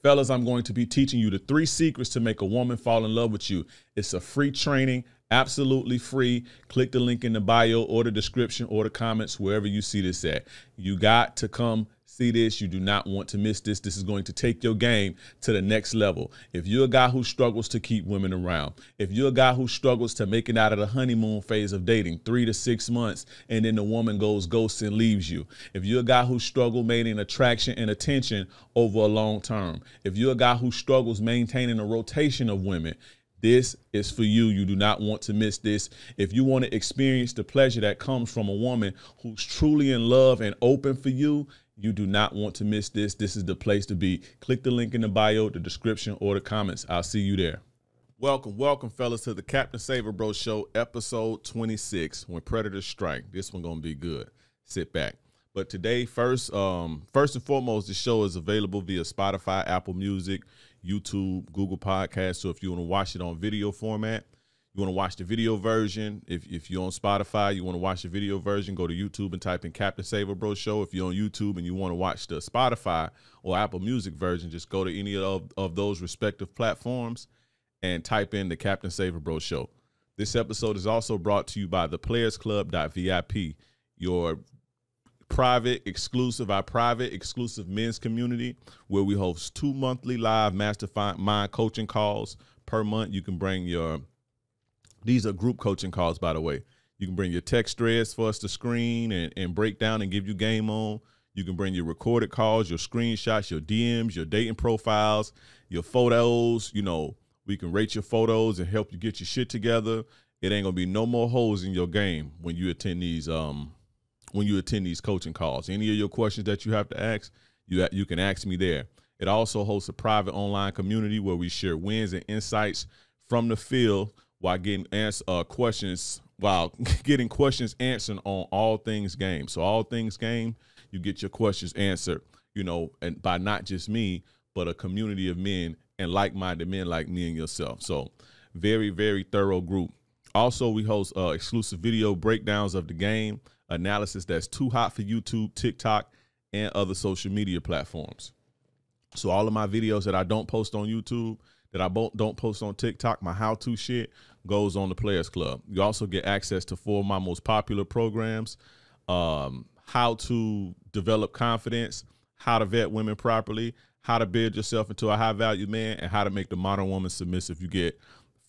Fellas, I'm going to be teaching you the 3 secrets to make a woman fall in love with you. It's a free training, absolutely free. Click the link in the bio or the description or the comments, wherever you see this at. You got to come see this. You do not want to miss this. This is going to take your game to the next level. If you're a guy who struggles to keep women around, if you're a guy who struggles to make it out of the honeymoon phase of dating, 3 to 6 months, and then the woman goes ghost and leaves you. If you're a guy who struggles maintaining attraction and attention over a long term. If you're a guy who struggles maintaining a rotation of women, this is for you. You do not want to miss this. If you want to experience the pleasure that comes from a woman who's truly in love and open for you, you do not want to miss this. This is the place to be. Click the link in the bio, the description, or the comments. I'll see you there. Welcome, fellas, to the Captain Saver Bro Show, episode 26, When Predators Strike. This one gonna be good. Sit back. But today, first and foremost, the show is available via Spotify, Apple Music, YouTube, Google Podcasts. So if you want to watch it on video format, you want to watch the video version. If you're on Spotify, you want to watch the video version, go to YouTube and type in Captain Saver Bro Show. If you're on YouTube and you want to watch the Spotify or Apple Music version, just go to any of those respective platforms and type in the Captain Saver Bro Show. This episode is also brought to you by Theplayersclub.vi, your private, exclusive men's community where we host 2 monthly live mastermind coaching calls per month. You can bring these are group coaching calls, by the way. You can bring your text threads for us to screen and break down and give you game on. You can bring your recorded calls, your screenshots, your DMs, your dating profiles, your photos. You know, we can rate your photos and help you get your shit together. It ain't gonna be no more holes in your game when you attend these coaching calls. Any of your questions that you have to ask, you can ask me there. It also hosts a private online community where we share wins and insights from the field while getting questions answered on all things game. So all things game, you get your questions answered, you know, and by not just me, but a community of men and like-minded men like me and yourself. So very, very thorough group. Also, we host exclusive video breakdowns of the game, analysis that's too hot for YouTube, TikTok, and other social media platforms. So all of my videos that I don't post on YouTube, that I don't post on TikTok, my how-to shit goes on the Players Club. You also get access to 4 of my most popular programs, how to develop confidence, how to vet women properly, how to build yourself into a high-value man, and how to make the modern woman submissive. You get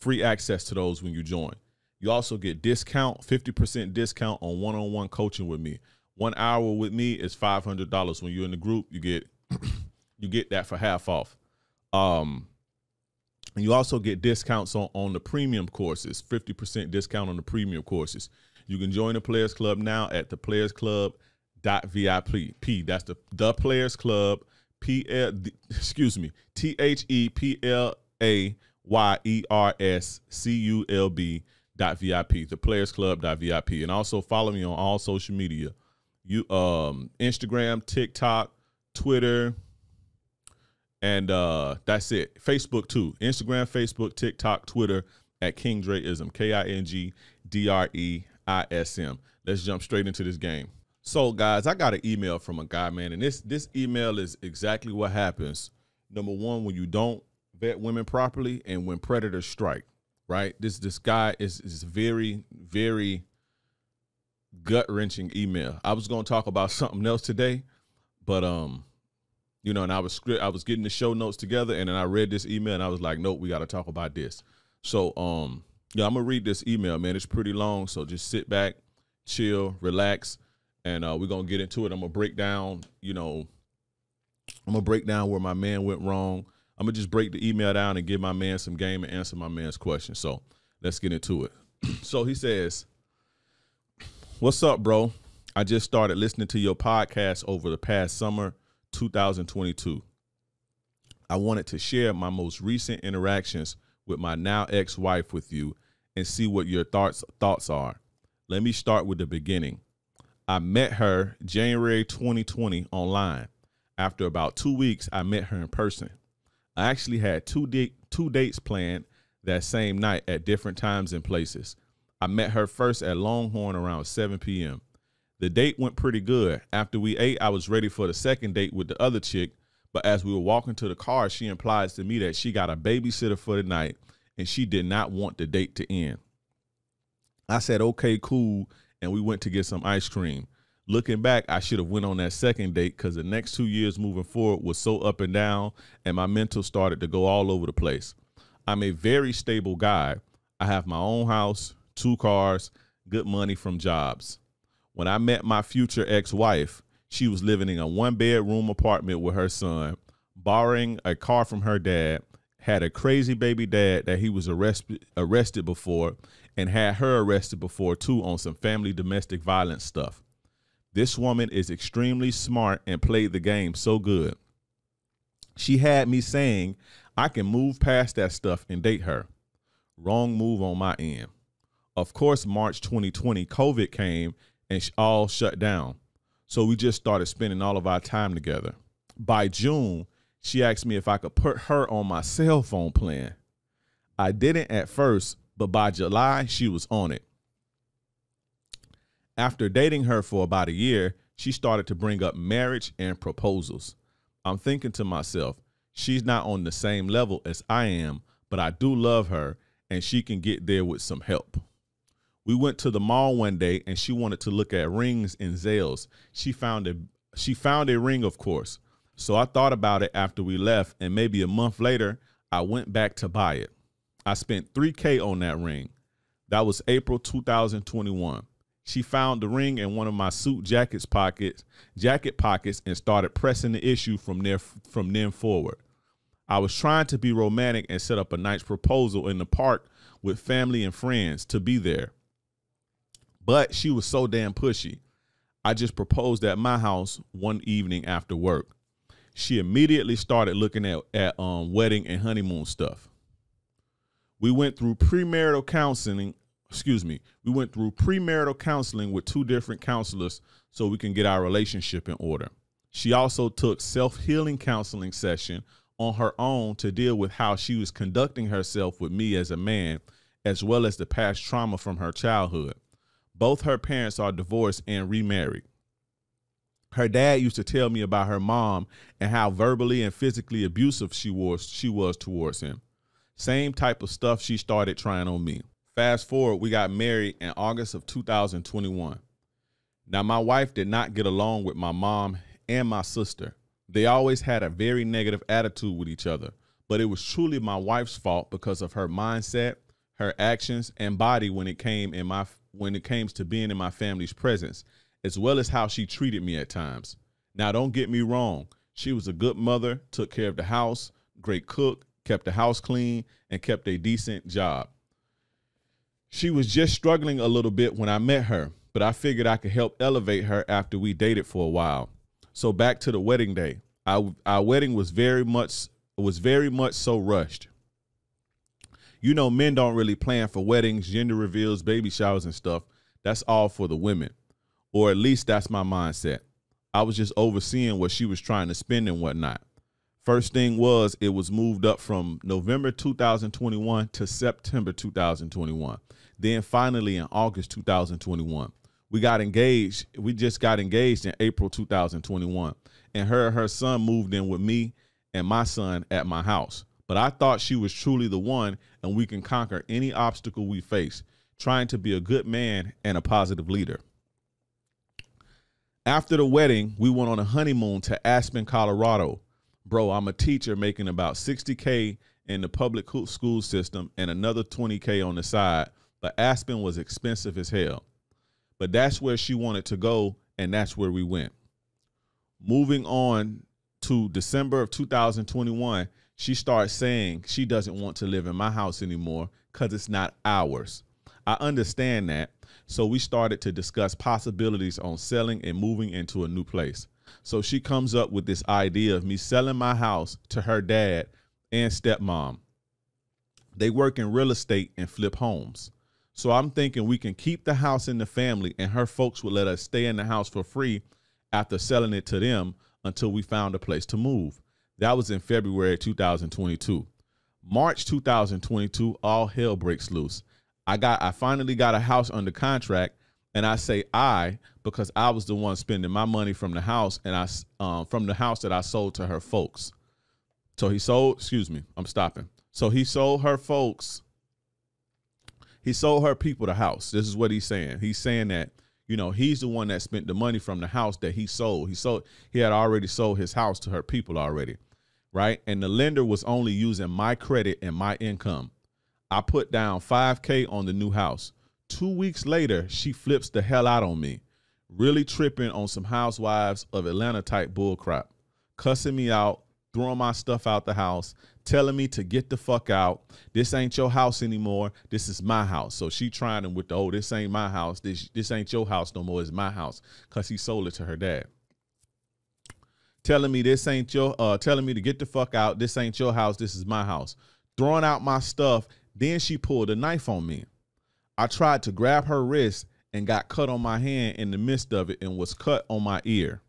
free access to those when you join. You also get 50% discount on one-on-one coaching with me. 1 hour with me is $500. When you're in the group, you get that for half off. And you also get discounts on the premium courses, 50% discount on the premium courses. You can join the Players Club now at Theplayersclub.vi. That's the Players Club, ThePlayersClub.vip, Theplayersclub.vip. And also follow me on all social media. Instagram, TikTok, Twitter, and that's it. Facebook too. Instagram, Facebook, TikTok, Twitter at King Dreism, KingDreism. Let's jump straight into this game. So guys, I got an email from a guy, man, and this email is exactly what happens. Number one, when you don't vet women properly and when predators strike, right? This guy is very, very gut-wrenching email. I was going to talk about something else today, but you know, and I was getting the show notes together, and then I read this email, and I was like, nope, we got to talk about this. So, yeah, I'm going to read this email, man. It's pretty long, so just sit back, chill, relax, and we're going to get into it. I'm going to break down, where my man went wrong. I'm going to just break the email down and give my man some game and answer my man's question. So let's get into it. So he says, what's up, bro? I just started listening to your podcast over the past summer, 2022. I wanted to share my most recent interactions with my now ex-wife with you and see what your thoughts are. Let me start with the beginning. I met her January 2020 online. After about 2 weeks, I met her in person. I actually had two dates planned that same night at different times and places. I met her first at Longhorn around 7 p.m. The date went pretty good. After we ate, I was ready for the second date with the other chick, But as we were walking to the car, she implies to me that she got a babysitter for the night and she did not want the date to end. I said, okay, cool. And we went to get some ice cream. Looking back, I should have went on that second date because the next 2 years moving forward was so up and down and my mental started to go all over the place. I'm a very stable guy. I have my own house, 2 cars, good money from jobs. When I met my future ex-wife, she was living in a 1-bedroom apartment with her son, borrowing a car from her dad, had a crazy baby dad that he was arrested before, and had her arrested before too on some family domestic violence stuff. This woman is extremely smart and played the game so good. She had me saying I can move past that stuff and date her. Wrong move on my end. Of course, March 2020, COVID came and all shut down. So we just started spending all of our time together. By June, she asked me if I could put her on my cell phone plan. I didn't at first, but by July, she was on it. After dating her for about a year, she started to bring up marriage and proposals. I'm thinking to myself, she's not on the same level as I am, but I do love her and she can get there with some help. We went to the mall one day and she wanted to look at rings and Zales. She found a ring, of course. So I thought about it after we left, and maybe a month later, I went back to buy it. I spent $3,000 on that ring. That was April 2021. She found the ring in one of my suit jacket pockets and started pressing the issue from then forward. I was trying to be romantic and set up a nice proposal in the park with family and friends to be there. But she was so damn pushy. I just proposed at my house one evening after work. She immediately started looking at wedding and honeymoon stuff. We went through premarital counseling. We went through premarital counseling with 2 different counselors so we can get our relationship in order. She also took self-healing counseling session on her own to deal with how she was conducting herself with me as a man, as well as the past trauma from her childhood. Both her parents are divorced and remarried. Her dad used to tell me about her mom and how verbally and physically abusive she was towards him. Same type of stuff she started trying on me. Fast forward, we got married in August of 2021. Now, my wife did not get along with my mom and my sister. They always had a very negative attitude with each other, but it was truly my wife's fault because of her mindset, her actions, and body when it came to being in my family's presence, as well as how she treated me at times. Now, don't get me wrong. She was a good mother, took care of the house, great cook, kept the house clean, and kept a decent job. She was just struggling a little bit when I met her, but I figured I could help elevate her after we dated for a while. So back to the wedding day. Our wedding was very much so rushed. You know, men don't really plan for weddings, gender reveals, baby showers, and stuff. That's all for the women. Or at least that's my mindset. I was just overseeing what she was trying to spend and whatnot. First thing was, it was moved up from November 2021 to September 2021. Then finally in August 2021. We just got engaged in April 2021. And her son moved in with me and my son at my house. But I thought she was truly the one, and we can conquer any obstacle we face, trying to be a good man and a positive leader. After the wedding, we went on a honeymoon to Aspen, Colorado. Bro, I'm a teacher making about $60K in the public school system and another $20K on the side, but Aspen was expensive as hell. But that's where she wanted to go, and that's where we went. Moving on to December of 2021, she started saying she doesn't want to live in my house anymore because it's not ours. I understand that. So we started to discuss possibilities on selling and moving into a new place. So she comes up with this idea of me selling my house to her dad and stepmom. They work in real estate and flip homes. So I'm thinking we can keep the house in the family and her folks would let us stay in the house for free after selling it to them until we found a place to move. That was in February 2022. March 2022, all hell breaks loose. I finally got a house under contract And I say I because I was the one spending my money from the house, and from the house that I sold to her folks. So he sold, excuse me, I'm stopping. So he sold her folks, he sold her people the house. This is what he's saying. He's saying that, you know, he's the one that spent the money from the house that he sold. He had already sold his house to her people already, right? And the lender was only using my credit and my income. I put down $5K on the new house. 2 weeks later, she flips the hell out on me, really tripping on some Housewives of Atlanta type bullcrap, cussing me out, throwing my stuff out the house, telling me to get the fuck out. This ain't your house anymore. This is my house. So she trying him with the, oh, this ain't my house. This ain't your house no more. It's my house, because he sold it to her dad. Telling me this ain't your, telling me to get the fuck out. This ain't your house. This is my house. Throwing out my stuff. Then she pulled a knife on me. I tried to grab her wrist and got cut on my hand in the midst of it and was cut on my ear.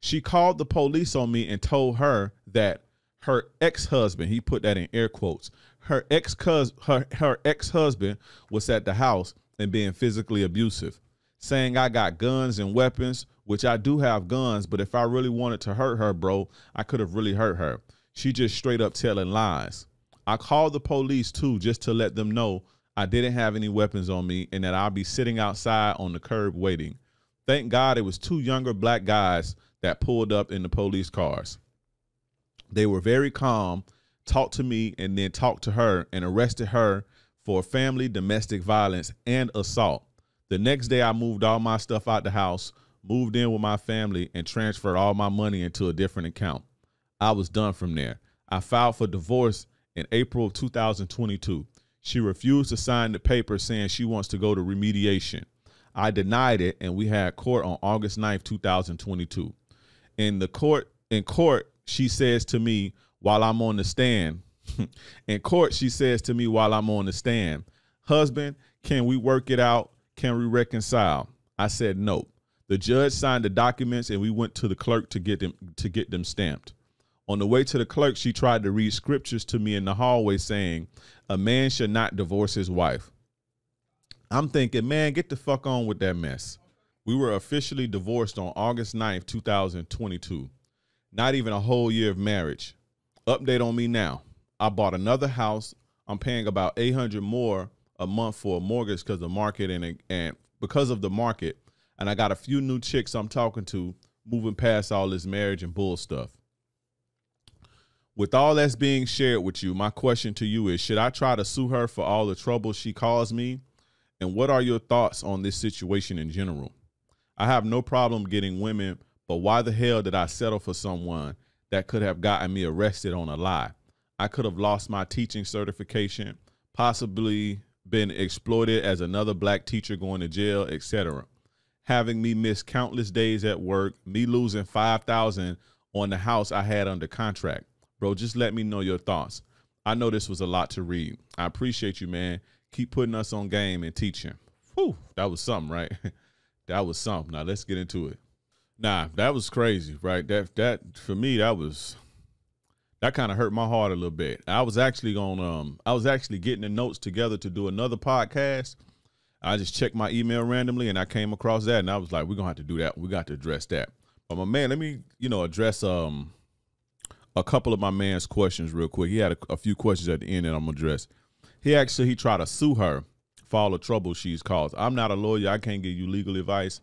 She called the police on me and told her that her ex-husband, he put that in air quotes, her ex-husband was at the house and being physically abusive, saying I got guns and weapons, which I do have guns, but if I really wanted to hurt her, bro, I could have really hurt her. She just straight up telling lies. I called the police too, just to let them know I didn't have any weapons on me and that I'll be sitting outside on the curb waiting. Thank God it was 2 younger black guys that pulled up in the police cars. They were very calm, talked to me, and then talked to her and arrested her for family domestic violence and assault. The next day I moved all my stuff out the house, moved in with my family, and transferred all my money into a different account. I was done from there. I filed for divorce in April of 2022. She refused to sign the paper saying she wants to go to remediation. I denied it, and we had court on August 9th, 2022. In court, she says to me while I'm on the stand, husband, can we work it out? Can we reconcile? I said no. The judge signed the documents, and we went to the clerk to get them stamped. On the way to the clerk, she tried to read scriptures to me in the hallway saying, a man should not divorce his wife. I'm thinking, man, get the fuck on with that mess. We were officially divorced on August 9th, 2022. Not even a whole year of marriage. Update on me now. I bought another house. I'm paying about $800 more a month for a mortgage because of the market and because of the market. And I got a few new chicks I'm talking to, moving past all this marriage and bull stuff. With all that's being shared with you, my question to you is, should I try to sue her for all the trouble she caused me? And what are your thoughts on this situation in general? I have no problem getting women, but why the hell did I settle for someone that could have gotten me arrested on a lie? I could have lost my teaching certification, possibly been exploited as another black teacher going to jail, etc. Having me miss countless days at work, me losing $5,000 on the house I had under contract. Bro, just let me know your thoughts. I know this was a lot to read. I appreciate you, man. Keep putting us on game and teaching. Whew, that was something, right? That was something. Now let's get into it. Nah, that was crazy, right? That for me, that kind of hurt my heart a little bit. I was actually getting the notes together to do another podcast. I just checked my email randomly and I came across that and I was like, we're gonna have to do that. We got to address that. But my man, let me, address a couple of my man's questions real quick. He had a few questions at the end that I'm gonna address. He tried to sue her for all the trouble she's caused. I'm not a lawyer. I can't give you legal advice.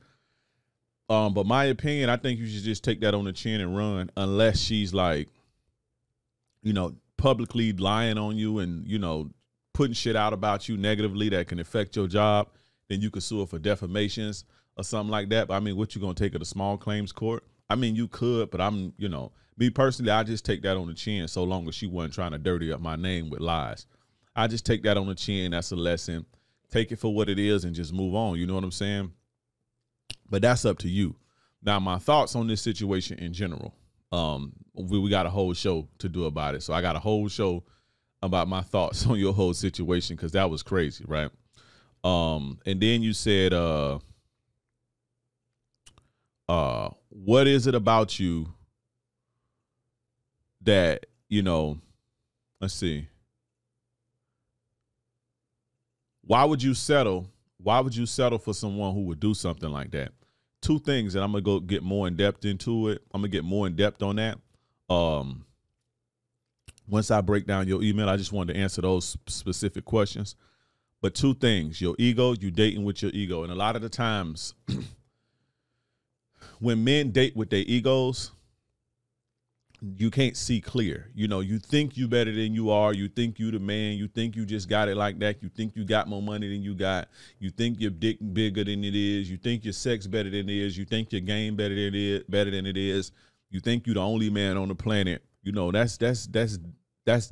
But my opinion, I think you should just take that on the chin and run, unless she's like, publicly lying on you and, putting shit out about you negatively that can affect your job. Then you could sue her for defamations or something like that. But I mean, what you gonna take her to small claims court? I mean, you could, but I'm, me personally, I just take that on the chin so long as she wasn't trying to dirty up my name with lies. I just take that on the chin. That's a lesson. Take it for what it is and just move on. You know what I'm saying? But that's up to you. Now, my thoughts on this situation in general. We got a whole show to do about it. So I got a whole show about my thoughts on your whole situation because that was crazy, right? And then you said, what is it about you that, let's see. Why would you settle Why would you settle for someone who would do something like that? Two things, and I'm gonna go get more in depth into it. I'm gonna get more in depth on that. Once I break down your email, I just wanted to answer those specific questions. But two things: your ego, you dating with your ego, and a lot of the times, when men date with their egos, you can't see clear. You know, you think you better than you are. You think you the man. You think you just got it like that. You think you got more money than you got. You think your dick bigger than it is. You think your sex better than it is. You think your game better than it is. You think you the only man on the planet. You know, that's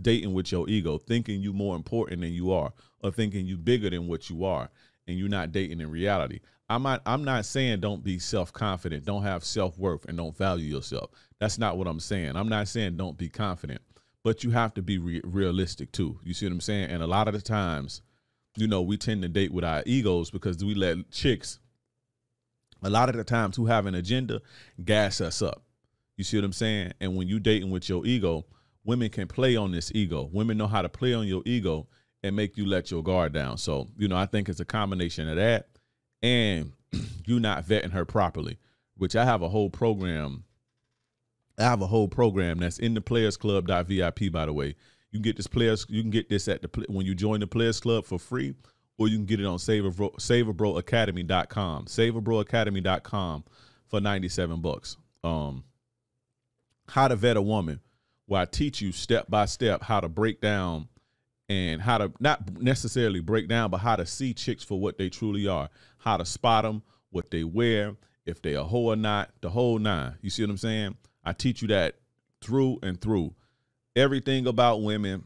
dating with your ego, thinking you more important than you are, or thinking you bigger than what you are, and you're not dating in reality. I'm not saying don't be self-confident, don't have self-worth, and don't value yourself. That's not what I'm saying. I'm not saying don't be confident, but you have to be realistic too. You see what I'm saying? And a lot of the times, you know, we tend to date with our egos because we let chicks, a lot of the times, who have an agenda, gas us up. You see what I'm saying? And when you dating with your ego, women can play on this ego. Women know how to play on your ego and make you let your guard down. So, you know, I think it's a combination of that and you not vetting her properly, which I have a whole program. I have a whole program that's in the Theplayersclub.vi, by the way. You can get this you can get this at when you join the Players Club for free, or you can get it on SaverBroAcademy.com. SaverBroAcademy.com for $97. How to vet a woman, where I teach you step by step how to break down and how to not necessarily break down, but how to see chicks for what they truly are, how to spot them, what they wear, if they a hoe or not, the whole nine. You see what I'm saying? I teach you that through and through. Everything about women,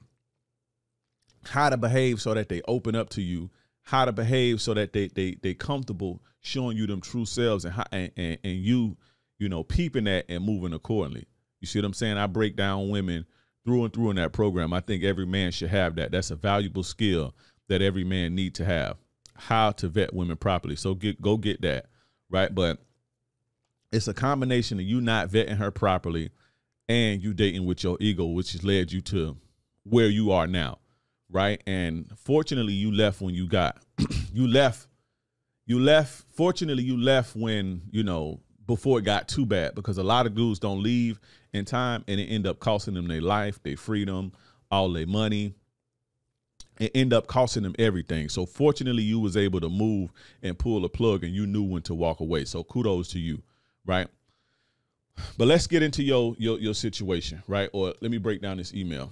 how to behave so that they open up to you, how to behave so that they comfortable showing you them true selves, and how, and you know, peeping that and moving accordingly. You see what I'm saying? I break down women through and through in that program. I think every man should have that. That's a valuable skill that every man need to have, how to vet women properly. So go get that, right? But it's a combination of you not vetting her properly and you dating with your ego, which has led you to where you are now, right? And fortunately, you left when you got, fortunately, you left when, you know, before it got too bad, because a lot of dudes don't leave in time and it end up costing them their life, their freedom, all their money. It end up costing them everything. So fortunately, you was able to move and pull the plug and you knew when to walk away. So kudos to you, right? But let's get into your situation, right? Or let me break down this email.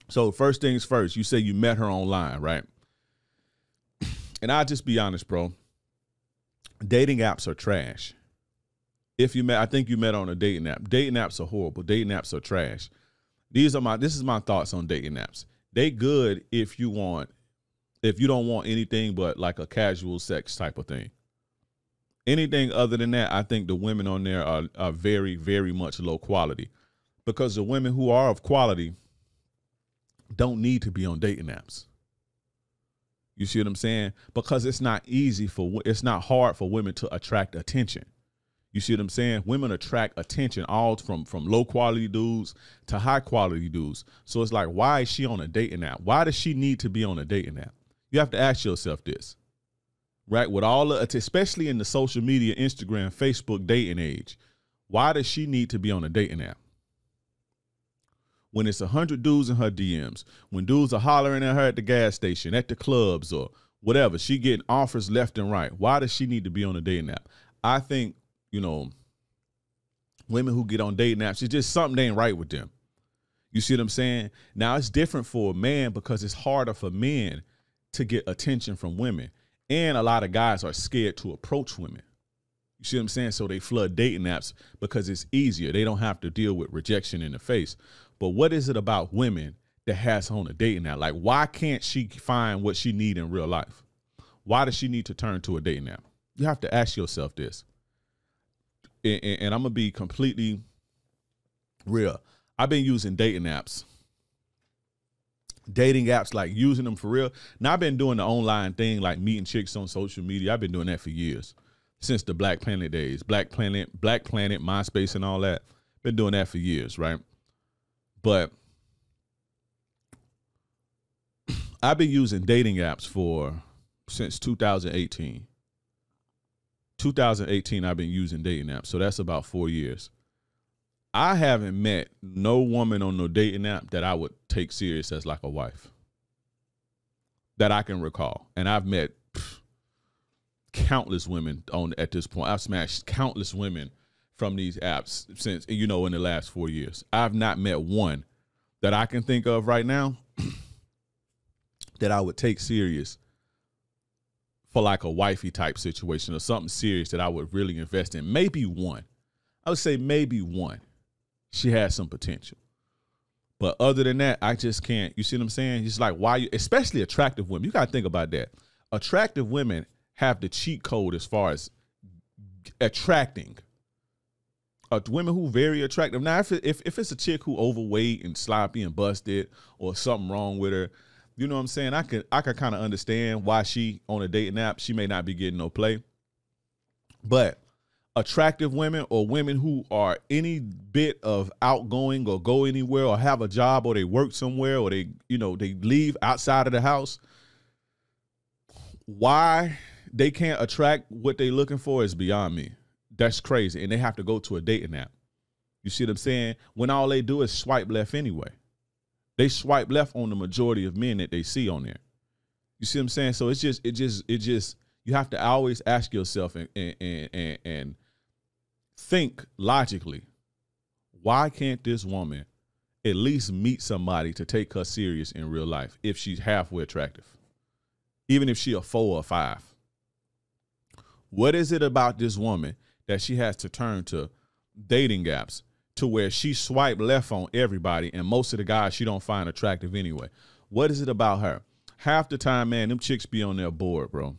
So first things first, you say you met her online, right? And I'll just be honest, bro. Dating apps are trash. If you met, I think you met on a dating app. Dating apps are horrible. Dating apps are trash. This is my thoughts on dating apps. They good if you don't want anything but like a casual sex type of thing. Anything other than that, I think the women on there are very, very much low quality, because the women who are of quality don't need to be on dating apps. You see what I'm saying? Because it's not hard for women to attract attention. You see what I'm saying? Women attract attention all from low quality dudes to high quality dudes. So it's like, why is she on a dating app? Why does she need to be on a dating app? You have to ask yourself this, right? With all the, especially in the social media, Instagram, Facebook dating age, why does she need to be on a dating app? When it's 100 dudes in her DMs, when dudes are hollering at her at the gas station, at the clubs or whatever, she getting offers left and right. Why does she need to be on a dating app? I think, you know, women who get on dating apps, it's just something ain't right with them. You see what I'm saying? Now it's different for a man because it's harder for men to get attention from women. And a lot of guys are scared to approach women. You see what I'm saying? So they flood dating apps because it's easier. They don't have to deal with rejection in the face. But what is it about women that has her on a dating app? Like, why can't she find what she need in real life? Why does she need to turn to a dating app? You have to ask yourself this. And I'm going to be completely real. I've been using dating apps, like using them for real. Now I've been doing the online thing, like meeting chicks on social media. I've been doing that for years, since the Black Planet days, Black Planet, MySpace and all that. Been doing that for years, right? But I've been using dating apps for since 2018. 2018, I've been using dating apps, so that's about 4 years. I haven't met no woman on no dating app that I would take serious as like a wife that I can recall. And I've met countless women at this point. I've smashed countless women from these apps since, in the last 4 years. I've not met one that I can think of right now that I would take serious for like a wifey type situation or something serious that I would really invest in. Maybe one. I would say maybe one. She has some potential. But other than that, I just can't. You see what I'm saying? It's like, why you, especially attractive women. You got to think about that. Attractive women have the cheat code as far as attracting. Women who very attractive. Now, if it's a chick who overweight and sloppy and busted or something wrong with her, you know what I'm saying? I could kind of understand why she on a dating app, she may not be getting no play. But attractive women or women who are any bit of outgoing or go anywhere or have a job or they work somewhere or they leave outside of the house, why they can't attract what they're looking for is beyond me. That's crazy. And they have to go to a dating app. You see what I'm saying? When all they do is swipe left anyway. They swipe left on the majority of men that they see on there. You see what I'm saying? So it's just you have to always ask yourself and think logically, why can't this woman at least meet somebody to take her serious in real life if she's halfway attractive? Even if she a 4 or 5. What is it about this woman that she has to turn to dating apps to where she swipe left on everybody and most of the guys she don't find attractive anyway? What is it about her? Half the time, man, them chicks be on their board, bro.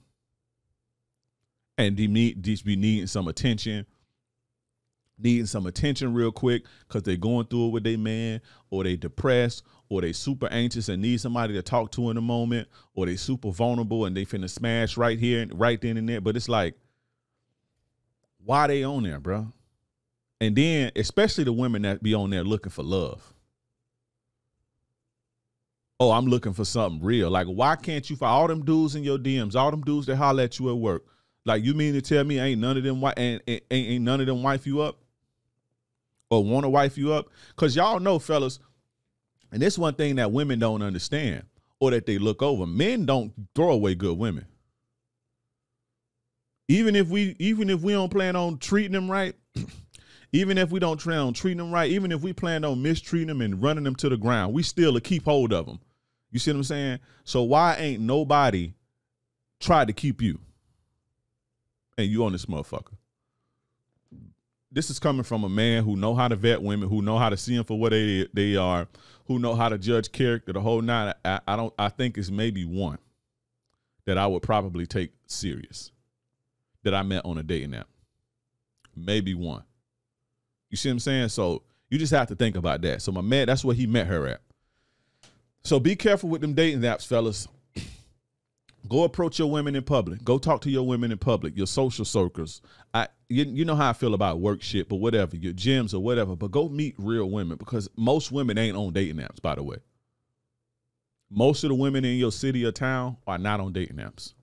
And they be needing some attention real quick because they going through it with their man, or they depressed, or they super anxious and need somebody to talk to in a moment, or they super vulnerable and they finna smash right here and right then and there. But it's like, why they on there, bro? And then, especially the women that be on there looking for love. Oh, I'm looking for something real. Like, why can't you find all them dudes in your DMs, all them dudes that holler at you at work? Like, you mean to tell me ain't none of them ain't none of them wife you up? Or want to wife you up? Because y'all know, fellas, and this one thing that women don't understand or that they look over. Men don't throw away good women. Even if we don't plan on treating them right, even if we don't plan on treating them right, even if we plan on mistreating them and running them to the ground, we still keep hold of them. You see what I'm saying? So why ain't nobody tried to keep you? And you on this motherfucker. This is coming from a man who know how to vet women, who know how to see them for what they are, who know how to judge character, the whole nine. I think it's maybe one that I would probably take serious that I met on a dating app. Maybe one. You see what I'm saying? So you just have to think about that. So my man, that's where he met her at. So be careful with them dating apps, fellas. Go approach your women in public. Go talk to your women in public, your social circles. You know how I feel about work shit, but whatever, your gyms or whatever. But go meet real women, because most women ain't on dating apps, by the way. Most of the women in your city or town are not on dating apps.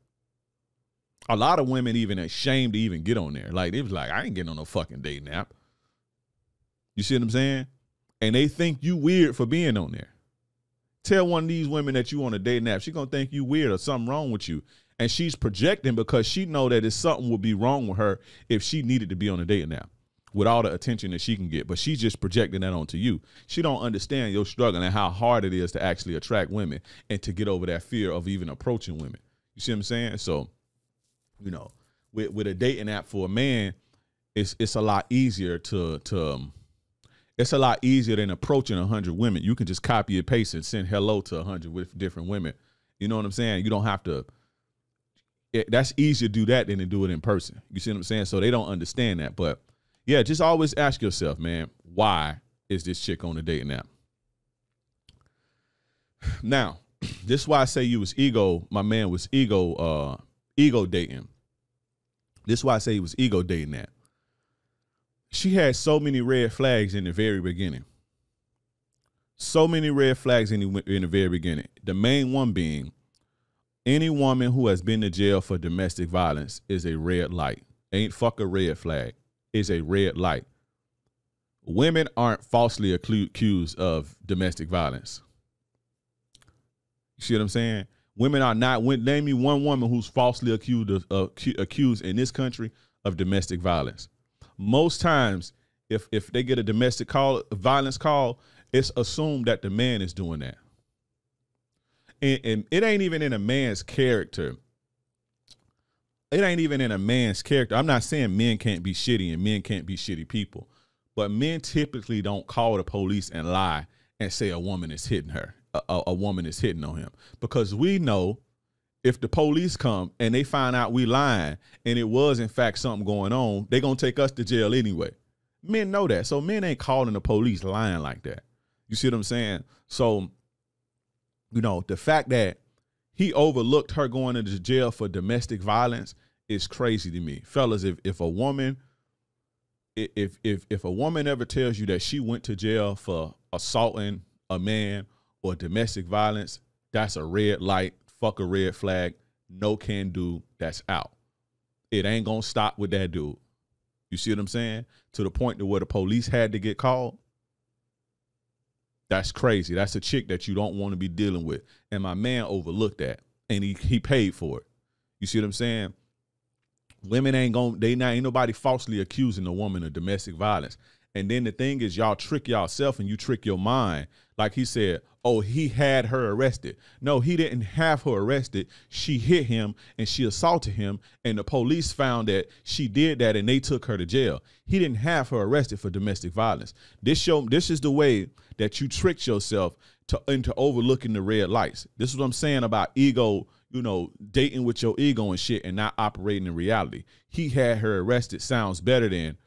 A lot of women even ashamed to even get on there. Like, they was like, I ain't getting on no fucking dating app. You see what I'm saying? And they think you weird for being on there. Tell one of these women that you on a dating app, she's going to think you weird or something wrong with you. And she's projecting because she know that it's something would be wrong with her if she needed to be on a dating app with all the attention that she can get. But she's just projecting that onto you. She don't understand your struggle and how hard it is to actually attract women and to get over that fear of even approaching women. You see what I'm saying? So, you know, with a dating app for a man, it's a lot easier it's a lot easier than approaching 100 women. You can just copy and paste and send hello to 100 with different women. You know what I'm saying? You don't have to. That's easier to do that than to do it in person. You see what I'm saying? So they don't understand that. But yeah, just always ask yourself, man, why is this chick on a dating app? Now, this is why I say you was ego. My man was ego dating. This is why I say he was ego dating that. She had so many red flags in the very beginning. So many red flags in the very beginning. The main one being Any woman who has been to jail for domestic violence is a red light. Ain't fuck a red flag. It's a red light. Women aren't falsely accused of domestic violence. You see what I'm saying? Women are not. Name me one woman who's falsely accused in this country of domestic violence. Most times, if they get a domestic violence call, it's assumed that the man is doing that. And it ain't even in a man's character. It ain't even in a man's character. I'm not saying men can't be shitty and men can't be shitty people, but men typically don't call the police and lie and say a woman is hitting her. A woman is hitting on him, because we know if the police come and they find out we lying and it was in fact something going on, they gonna take us to jail anyway. Men know that, so men ain't calling the police lying like that. You see what I'm saying? So, you know, the fact that he overlooked her going into jail for domestic violence is crazy to me, fellas. If a woman ever tells you that she went to jail for assaulting a man or domestic violence, that's a red light. Fuck a red flag. No can do. That's out. It ain't gonna stop with that dude. You see what I'm saying? To the point to where the police had to get called. That's crazy. That's a chick that you don't want to be dealing with. And my man overlooked that, and he paid for it. You see what I'm saying? Women ain't nobody falsely accusing a woman of domestic violence. And then the thing is, y'all trick yourself and you trick your mind. Like he said, oh, he had her arrested. No, he didn't have her arrested. She hit him and she assaulted him, and the police found that she did that and they took her to jail. He didn't have her arrested for domestic violence. This is the way that you tricked yourself into overlooking the red lights. This is what I'm saying about ego, you know, dating with your ego and shit and not operating in reality. He had her arrested sounds better than,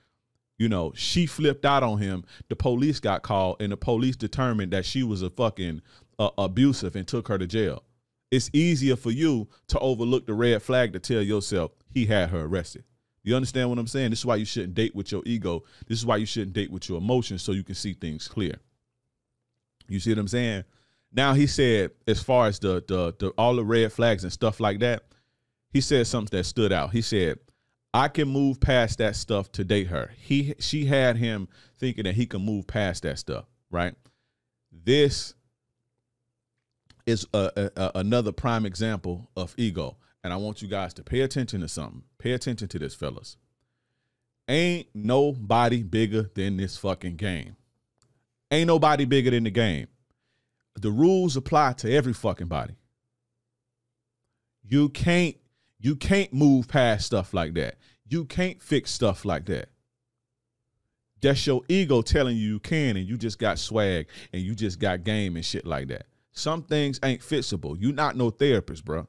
you know, she flipped out on him. The police got called and the police determined that she was a fucking abusive and took her to jail. It's easier for you to overlook the red flag to tell yourself he had her arrested. You understand what I'm saying? This is why you shouldn't date with your ego. This is why you shouldn't date with your emotions, so you can see things clear. You see what I'm saying? Now he said, as far as the all the red flags and stuff like that, he said something that stood out. He said, I can move past that stuff to date her. She had him thinking that he can move past that stuff, right? This is another prime example of ego. And I want you guys to pay attention to something. Pay attention to this, fellas. Ain't nobody bigger than this fucking game. Ain't nobody bigger than the game. The rules apply to every fucking body. You can't move past stuff like that. You can't fix stuff like that. That's your ego telling you can, and you just got swag and you just got game and shit like that. Some things ain't fixable. You not no therapist, bro.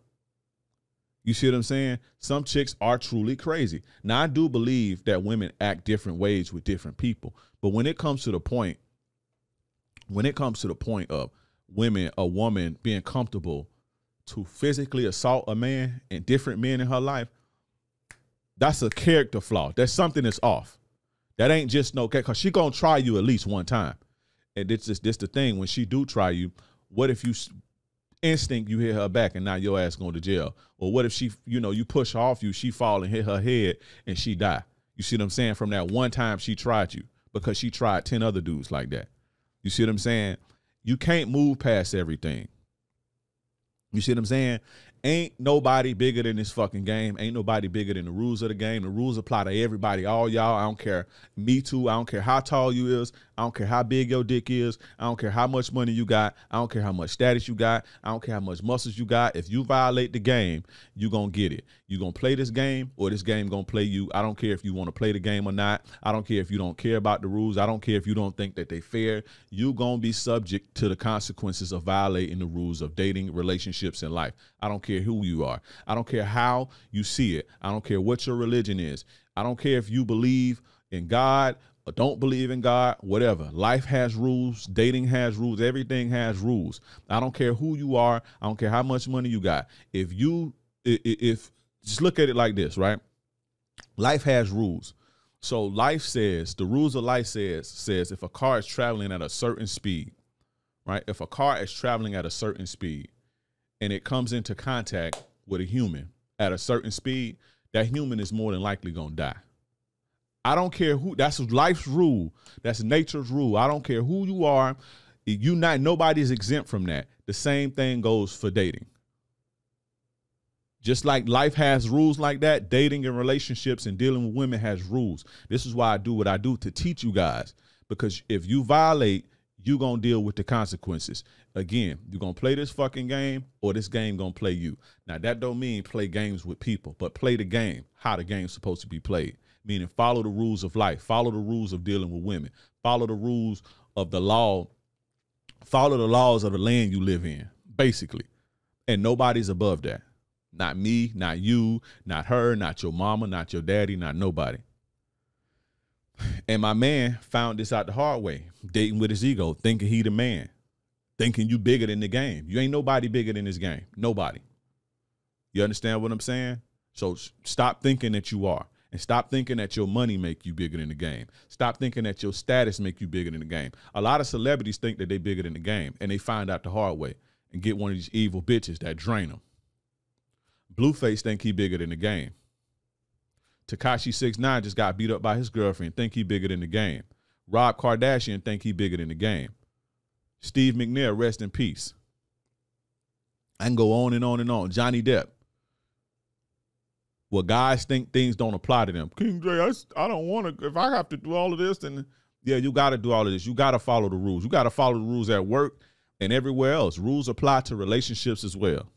You see what I'm saying? Some chicks are truly crazy. Now, I do believe that women act different ways with different people. But when it comes to the point of a woman being comfortable to physically assault a man and different men in her life, that's a character flaw. That's something that's off. That ain't just no, because she gonna try you at least one time. And this the thing, when she do try you, what if you instinct you hit her back and now your ass going to jail? Or what if she, you know, you push her off you, she fall and hit her head and she die? You see what I'm saying? From that one time she tried you, because she tried 10 other dudes like that. You see what I'm saying? You can't move past everything. You see what I'm saying? Ain't nobody bigger than this fucking game. Ain't nobody bigger than the rules of the game. The rules apply to everybody, all y'all. I don't care. Me too. I don't care how tall you is. I don't care how big your dick is. I don't care how much money you got. I don't care how much status you got. I don't care how much muscles you got. If you violate the game, you gonna get it. You gonna play this game, or this game gonna play you. I don't care if you want to play the game or not. I don't care if you don't care about the rules. I don't care if you don't think that they fair. You gonna be subject to the consequences of violating the rules of dating, relationships, and life. I don't care who you are. I don't care how you see it. I don't care what your religion is. I don't care if you believe in God or don't believe in God, whatever. Life has rules. Dating has rules. Everything has rules. I don't care who you are. I don't care how much money you got. If just look at it like this, right? Life has rules. So life says, the rules of life says if a car is traveling at a certain speed, right? If a car is traveling at a certain speed, and it comes into contact with a human at a certain speed, that human is more than likely going to die. I don't care who, that's life's rule. That's nature's rule. I don't care who you are. Nobody's exempt from that. The same thing goes for dating. Just like life has rules like that, dating and relationships and dealing with women has rules. This is why I do what I do, to teach you guys, because if you violate, you're going to deal with the consequences. Again, you're going to play this fucking game, or this game going to play you. Now, that don't mean play games with people, but play the game, how the game's supposed to be played. Meaning follow the rules of life, follow the rules of dealing with women, follow the rules of the law, follow the laws of the land you live in, basically. And nobody's above that. Not me, not you, not her, not your mama, not your daddy, not nobody. And my man found this out the hard way, dating with his ego, thinking he the man, thinking you bigger than the game. You ain't nobody bigger than this game. Nobody. You understand what I'm saying? So stop thinking that you are. And stop thinking that your money make you bigger than the game. Stop thinking that your status make you bigger than the game. A lot of celebrities think that they bigger than the game, and they find out the hard way and get one of these evil bitches that drain them. Blueface think he bigger than the game. Tekashi 6ix9ine just got beat up by his girlfriend, think he bigger than the game. Rob Kardashian think he bigger than the game. Steve McNair, rest in peace. I can go on and on and on. Johnny Depp. Well, guys think things don't apply to them. King J, I don't want to, if I have to do all of this, then yeah, you got to do all of this. You got to follow the rules. You got to follow the rules at work and everywhere else. Rules apply to relationships as well.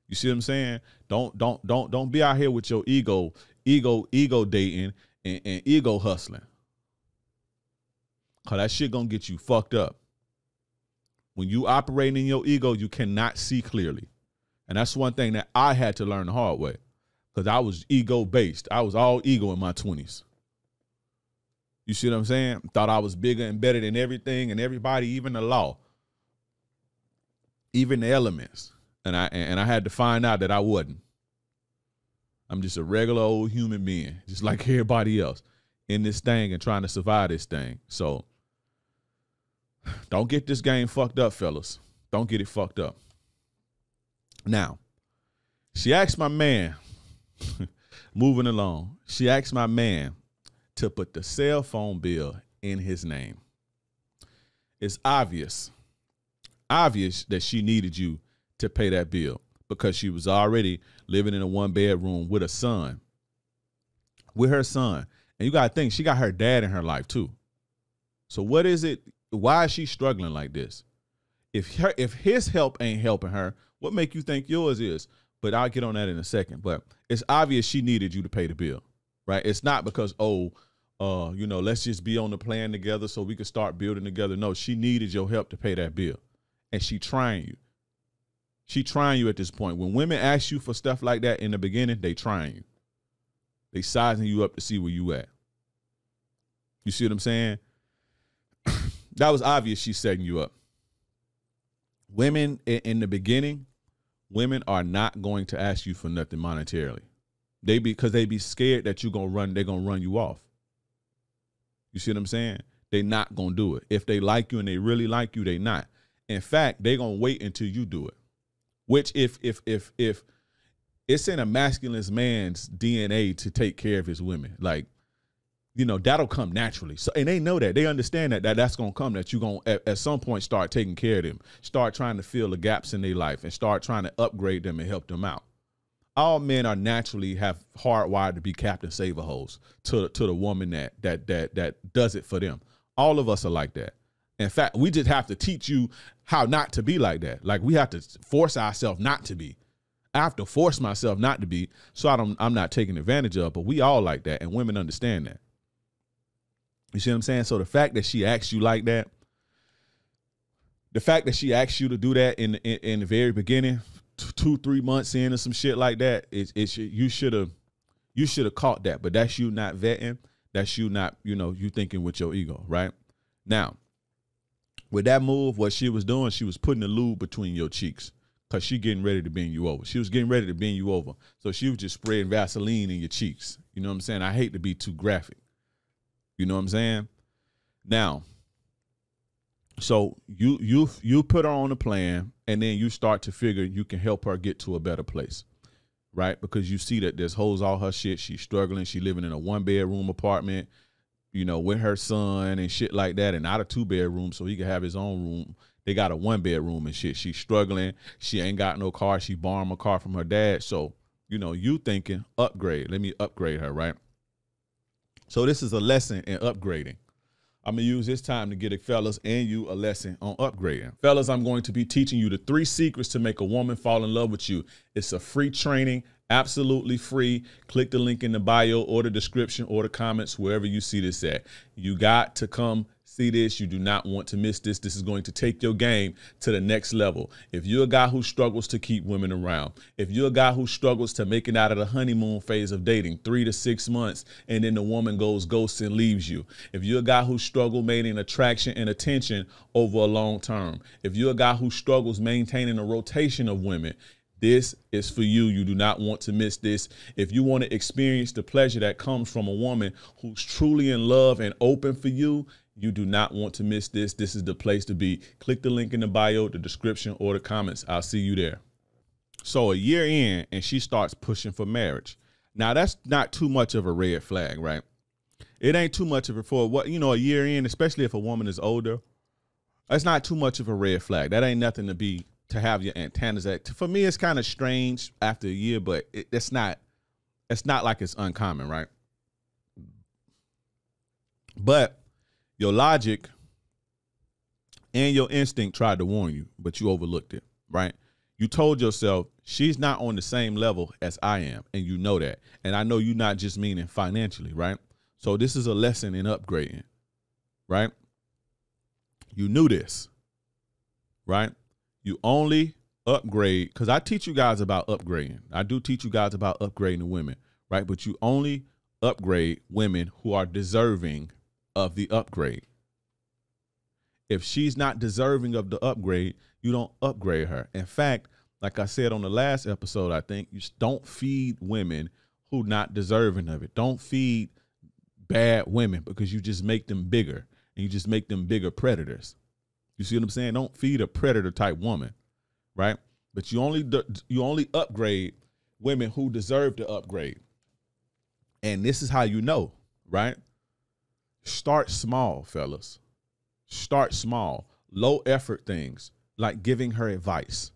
You see what I'm saying? Don't be out here with your ego dating and ego hustling. Cause that shit gonna get you fucked up. When you operate in your ego, you cannot see clearly. And that's one thing that I had to learn the hard way. Because I was ego-based. I was all ego in my 20s. You see what I'm saying? Thought I was bigger and better than everything and everybody, even the law. Even the elements. And I had to find out that I wasn't. I'm just a regular old human being, just like everybody else, in this thing and trying to survive this thing. So don't get this game fucked up, fellas. Don't get it fucked up. Now, she asked my man, moving along, she asked my man to put the cell phone bill in his name. It's obvious that she needed you to pay that bill because she was already living in a 1-bedroom with a son, with her son. And you got to think, she got her dad in her life too. So what is it? Why is she struggling like this? If his help ain't helping her, what make you think yours is? But I'll get on that in a second. But it's obvious she needed you to pay the bill, right? It's not because, let's just be on the plan together so we can start building together. No, she needed your help to pay that bill. And she trying you. She trying you at this point. When women ask you for stuff like that in the beginning, they trying you. They sizing you up to see where you at. You see what I'm saying? That was obvious she's setting you up. Women in the beginning, women are not going to ask you for nothing monetarily. Because they be scared that they're gonna run you off. You see what I'm saying? They not gonna do it. If they like you and they really like you, they not. In fact, they gonna wait until you do it. Which if it's in a masculine man's DNA to take care of his women, like, that'll come naturally. So, and they know that. They understand that's going to come, that you're going to at some point start taking care of them, start trying to fill the gaps in their life and start trying to upgrade them and help them out. All men are naturally have hardwired to be Captain Save-A-Hoes to the woman that does it for them. All of us are like that. In fact, we just have to teach you how not to be like that. Like, we have to force ourselves not to be. I have to force myself not to be, so I'm not taking advantage of, but we all like that, and women understand that. You see what I'm saying? So the fact that she asked you like that, the fact that she asked you to do that in the very beginning, 2-3 months in or some shit like that, you should have caught that. But that's you not vetting. That's you not, you thinking with your ego, right? Now, with that move, what she was doing, she was putting the lube between your cheeks because she getting ready to bend you over. She was getting ready to bend you over. So she was just spraying Vaseline in your cheeks. You know what I'm saying? I hate to be too graphic. You know what I'm saying? Now, So you put her on a plan, and then you start to figure you can help her get to a better place, right? Because you see that there's holes all her shit. She's struggling. She living in a 1-bedroom apartment, with her son and shit like that, and not a 2-bedroom, so he can have his own room. They got a 1-bedroom and shit. She's struggling. She ain't got no car. She borrowed a car from her dad. So, you thinking upgrade. Let me upgrade her, right? So this is a lesson in upgrading. I'm going to use this time to get a fellas and you a lesson on upgrading. Fellas, I'm going to be teaching you the 3 secrets to make a woman fall in love with you. It's a free training, absolutely free. Click the link in the bio or the description or the comments, wherever you see this at. You got to come see this. You do not want to miss this. This is going to take your game to the next level. If you're a guy who struggles to keep women around, if you're a guy who struggles to make it out of the honeymoon phase of dating, 3 to 6 months, and then the woman goes ghost and leaves you. If you're a guy who struggles maintaining attraction and attention over a long term. If you're a guy who struggles maintaining a rotation of women, this is for you. You do not want to miss this. If you want to experience the pleasure that comes from a woman who's truly in love and open for you, you do not want to miss this. This is the place to be. Click the link in the bio, the description, or the comments. I'll see you there. So a year in, and she starts pushing for marriage. Now, that's not too much of a red flag, right? It ain't too much of it for what, a year in, especially if a woman is older. That's not too much of a red flag. That ain't nothing to have your antennas at. For me, it's kind of strange after a year, but it's not like it's uncommon, right? But your logic and your instinct tried to warn you, but you overlooked it, right? You told yourself, she's not on the same level as I am, and you know that. And I know you're not just meaning financially, right? So this is a lesson in upgrading, right? You knew this, right? You only upgrade, because I teach you guys about upgrading. I do teach you guys about upgrading women, right? But you only upgrade women who are deserving of the upgrade. If she's not deserving of the upgrade, you don't upgrade her. In fact, like I said on the last episode, I think you don't feed women who not deserving of it. Don't feed bad women, because you just make them bigger, and you just make them bigger predators. You see what I'm saying? Don't feed a predator type woman, right? But you only upgrade women who deserve to upgrade. And this is how you know, right? Start small, fellas. Start small. Low effort things, like giving her advice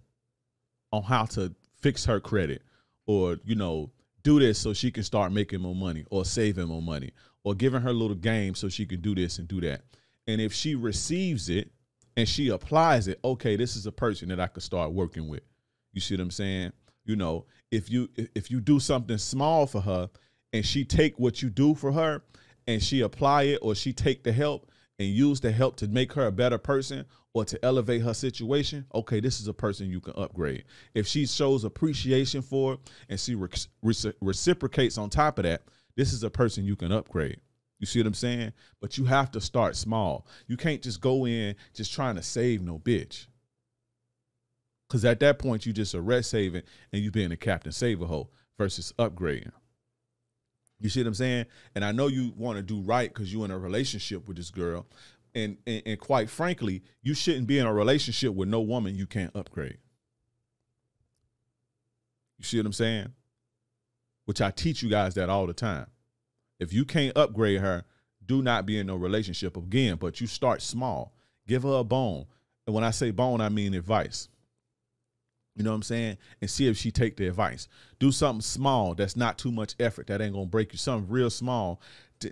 on how to fix her credit, or, do this so she can start making more money, or saving more money, or giving her little game so she can do this and do that. And if she receives it and she applies it, okay, this is a person that I could start working with. You see what I'm saying? If you do something small for her, and she take what you do for her and she apply it, or she take the help and use the help to make her a better person or to elevate her situation, okay, this is a person you can upgrade. If she shows appreciation for it and she reciprocates on top of that, this is a person you can upgrade. You see what I'm saying? But you have to start small. You can't just go in just trying to save no bitch. Because at that point, you just arrest saving and you being a Captain Save-A-Ho versus upgrading. You see what I'm saying? And I know you want to do right because you're in a relationship with this girl. And quite frankly, you shouldn't be in a relationship with no woman you can't upgrade. You see what I'm saying? Which I teach you guys that all the time. If you can't upgrade her, do not be in no relationship again, but you start small. Give her a bone. And when I say bone, I mean advice. You know what I'm saying? And see if she take the advice. Do something small that's not too much effort. That ain't going to break you. Something real small.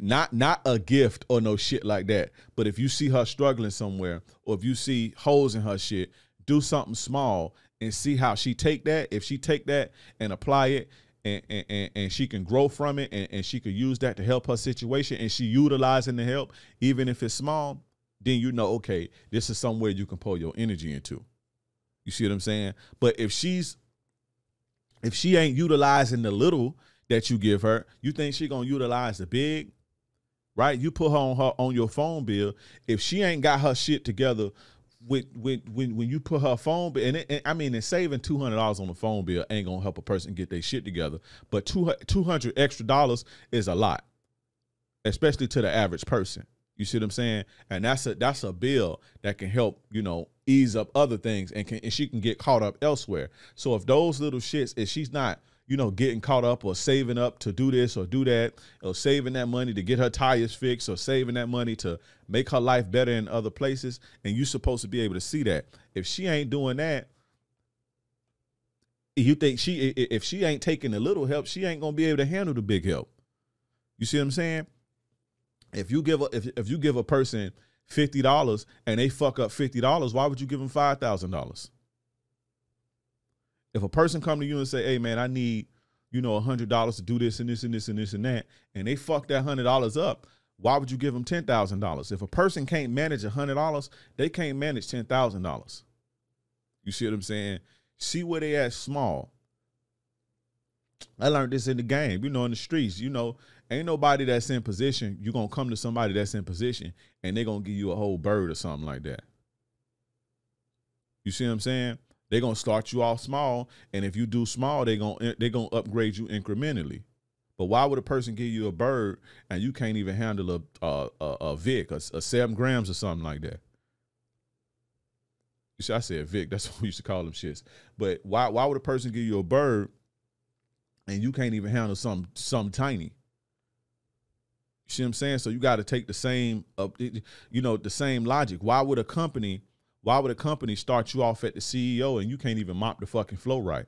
Not a gift or no shit like that. But if you see her struggling somewhere, or if you see holes in her shit, do something small and see how she take that. If she take that and apply it, and she can grow from it, and she could use that to help her situation, and she utilizing the help, even if it's small, then you know, okay, this is somewhere you can pour your energy into. You see what I'm saying? But if she ain't utilizing the little that you give her, you think she gonna utilize the big, right? You put her on your phone bill. If she ain't got her shit together when you put her phone bill, and saving $200 on the phone bill ain't gonna help a person get their shit together. But $200 extra is a lot, especially to the average person. You see what I'm saying? And that's a bill that can help, ease up other things, and she can get caught up elsewhere. So if those little shits, if she's not, getting caught up or saving up to do this or do that, or saving that money to get her tires fixed, or saving that money to make her life better in other places, and you're supposed to be able to see that. If she ain't doing that, you think if she ain't taking the little help, she ain't gonna be able to handle the big help. You see what I'm saying? If you give a person $50 and they fuck up $50, why would you give them $5,000? If a person come to you and say, "Hey man, I need, $100 to do this and this and this and this and that," and they fuck that $100 up, why would you give them $10,000? If a person can't manage $100, they can't manage $10,000. You see what I'm saying? See where they at small. I learned this in the game, in the streets, ain't nobody that's in position. You're going to come to somebody that's in position and they're going to give you a whole bird or something like that. You see what I'm saying? They're going to start you off small. And if you do small, they're going to upgrade you incrementally. But why would a person give you a bird and you can't even handle a Vic, a 7 grams or something like that? You see, I said Vic. That's what we used to call them shits. But why would a person give you a bird and you can't even handle something tiny? You see what I'm saying? So you got to take the same, the same logic. Why would a company start you off at the CEO and you can't even mop the fucking floor right?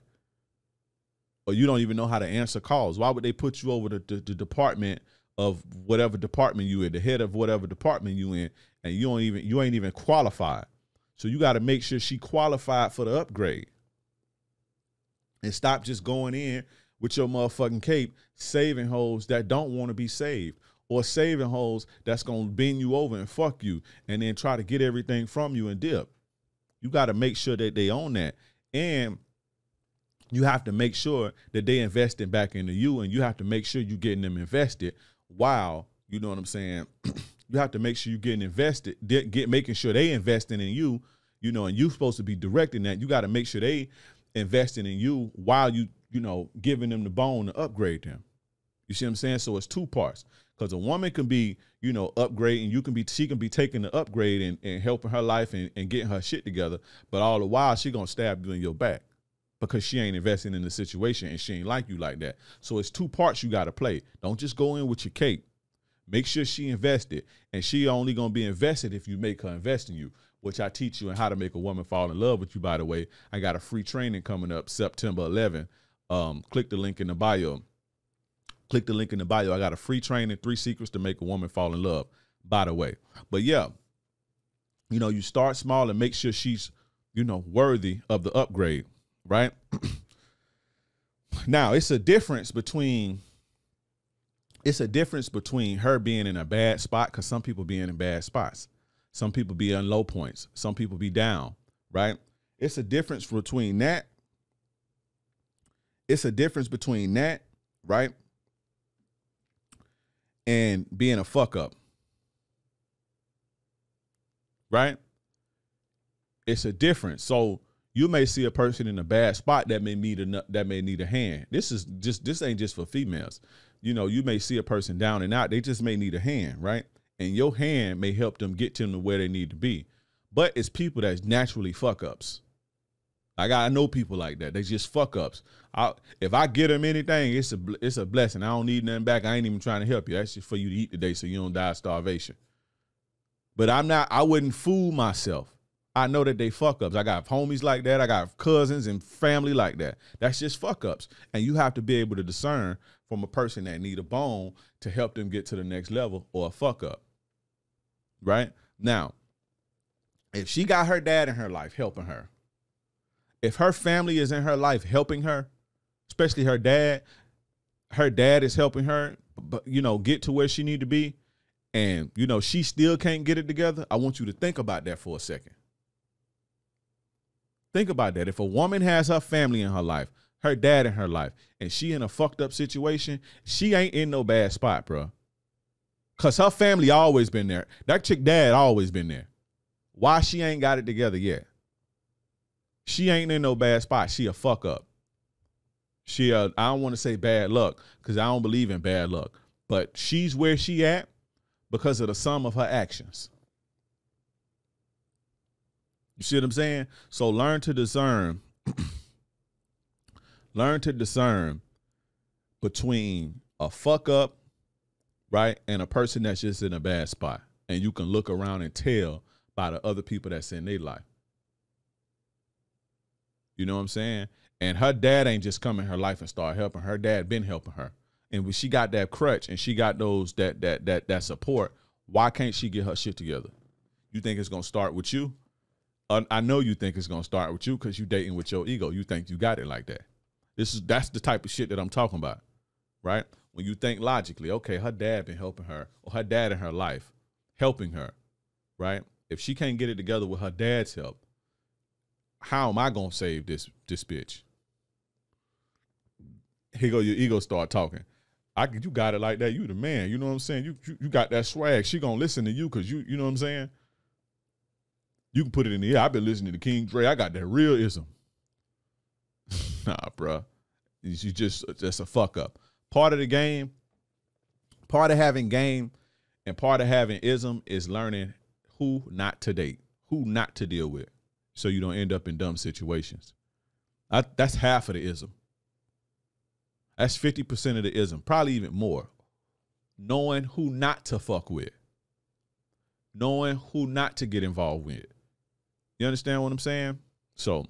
Or you don't even know how to answer calls? Why would they put you over the department of whatever department you in, the head of whatever department you in, and you ain't even qualified? So you got to make sure she qualified for the upgrade. And stop just going in with your motherfucking cape, saving hoes that don't want to be saved, or saving hoes that's going to bend you over and fuck you and then try to get everything from you and dip. You got to make sure that they own that. And you have to make sure that they investing back into you, and you have to make sure you're getting them invested while, you know what I'm saying? You have to make sure you're getting invested, making sure they investing in you, and you're supposed to be directing that. You got to make sure they investing in you while you giving them the bone to upgrade them. You see what I'm saying? So it's two parts, because a woman can be, upgrading. She can be taking the upgrade and helping her life and getting her shit together. But all the while she going to stab you in your back because she ain't investing in the situation and she ain't like you like that. So it's two parts you got to play. Don't just go in with your cape. Make sure she invested, and she only going to be invested if you make her invest in you, which I teach you in how to make a woman fall in love with you, by the way. I got a free training coming up September 11th. Click the link in the bio. Click the link in the bio. I got a free training, 3 secrets to make a woman fall in love, by the way. But yeah, you start small and make sure she's, worthy of the upgrade, right? Now, it's a difference between her being in a bad spot, because some people be in bad spots. Some people be on low points. Some people be down, right? It's a difference between that. It's a difference between that, right? And being a fuck up, right? It's a difference. So you may see a person in a bad spot that may need a hand. This ain't just for females. You may see a person down and out. They just may need a hand, right? And your hand may help them get to them to where they need to be. But it's people that's naturally fuck ups. I know people like that. They just fuck ups. If I get them anything, it's a blessing. I don't need nothing back. I ain't even trying to help you. That's just for you to eat today so you don't die of starvation. But I wouldn't fool myself. I know that they fuck ups. I got homies like that. I got cousins and family like that. That's just fuck ups. And you have to be able to discern from a person that need a bone to help them get to the next level, or a fuck up. Right? Now, if she got her dad in her life helping her, if her family is in her life helping her, especially her dad is helping her, but get to where she need to be, and she still can't get it together, I want you to think about that for a second. Think about that. If a woman has her family in her life, her dad in her life, and she in a fucked up situation, she ain't in no bad spot, bro. Because her family always been there. That chick dad always been there. Why she ain't got it together yet? She ain't in no bad spot. She a fuck up. I don't want to say bad luck, because I don't believe in bad luck. But she's where she at because of the sum of her actions. You see what I'm saying? So learn to discern. Learn to discern between a fuck up, right, and a person that's just in a bad spot. And you can look around and tell by the other people that's in their life. You know what I'm saying? And her dad ain't just come in her life and start helping. Her dad been helping her. And when she got that crutch and she got those that support, why can't she get her shit together? You think it's gonna start with you? I know you think it's gonna start with you because you dating with your ego. You think you got it like that. That's the type of shit that I'm talking about, right? When you think logically, okay, her dad been helping her, or her dad in her life helping her, right? If she can't get it together with her dad's help, how am I gonna save this bitch? Here go your ego start talking. You got it like that. You the man. You know what I'm saying? You got that swag. She gonna listen to you because you know what I'm saying? You can put it in the air. I've been listening to King Dre. I got that real ism. Nah, bruh. You just a fuck up. Part of the game, part of having game, and part of having ism is learning who not to date, who not to deal with, so you don't end up in dumb situations. That's half of the ism. That's 50% of the ism, probably even more. Knowing who not to fuck with. Knowing who not to get involved with. You understand what I'm saying? So,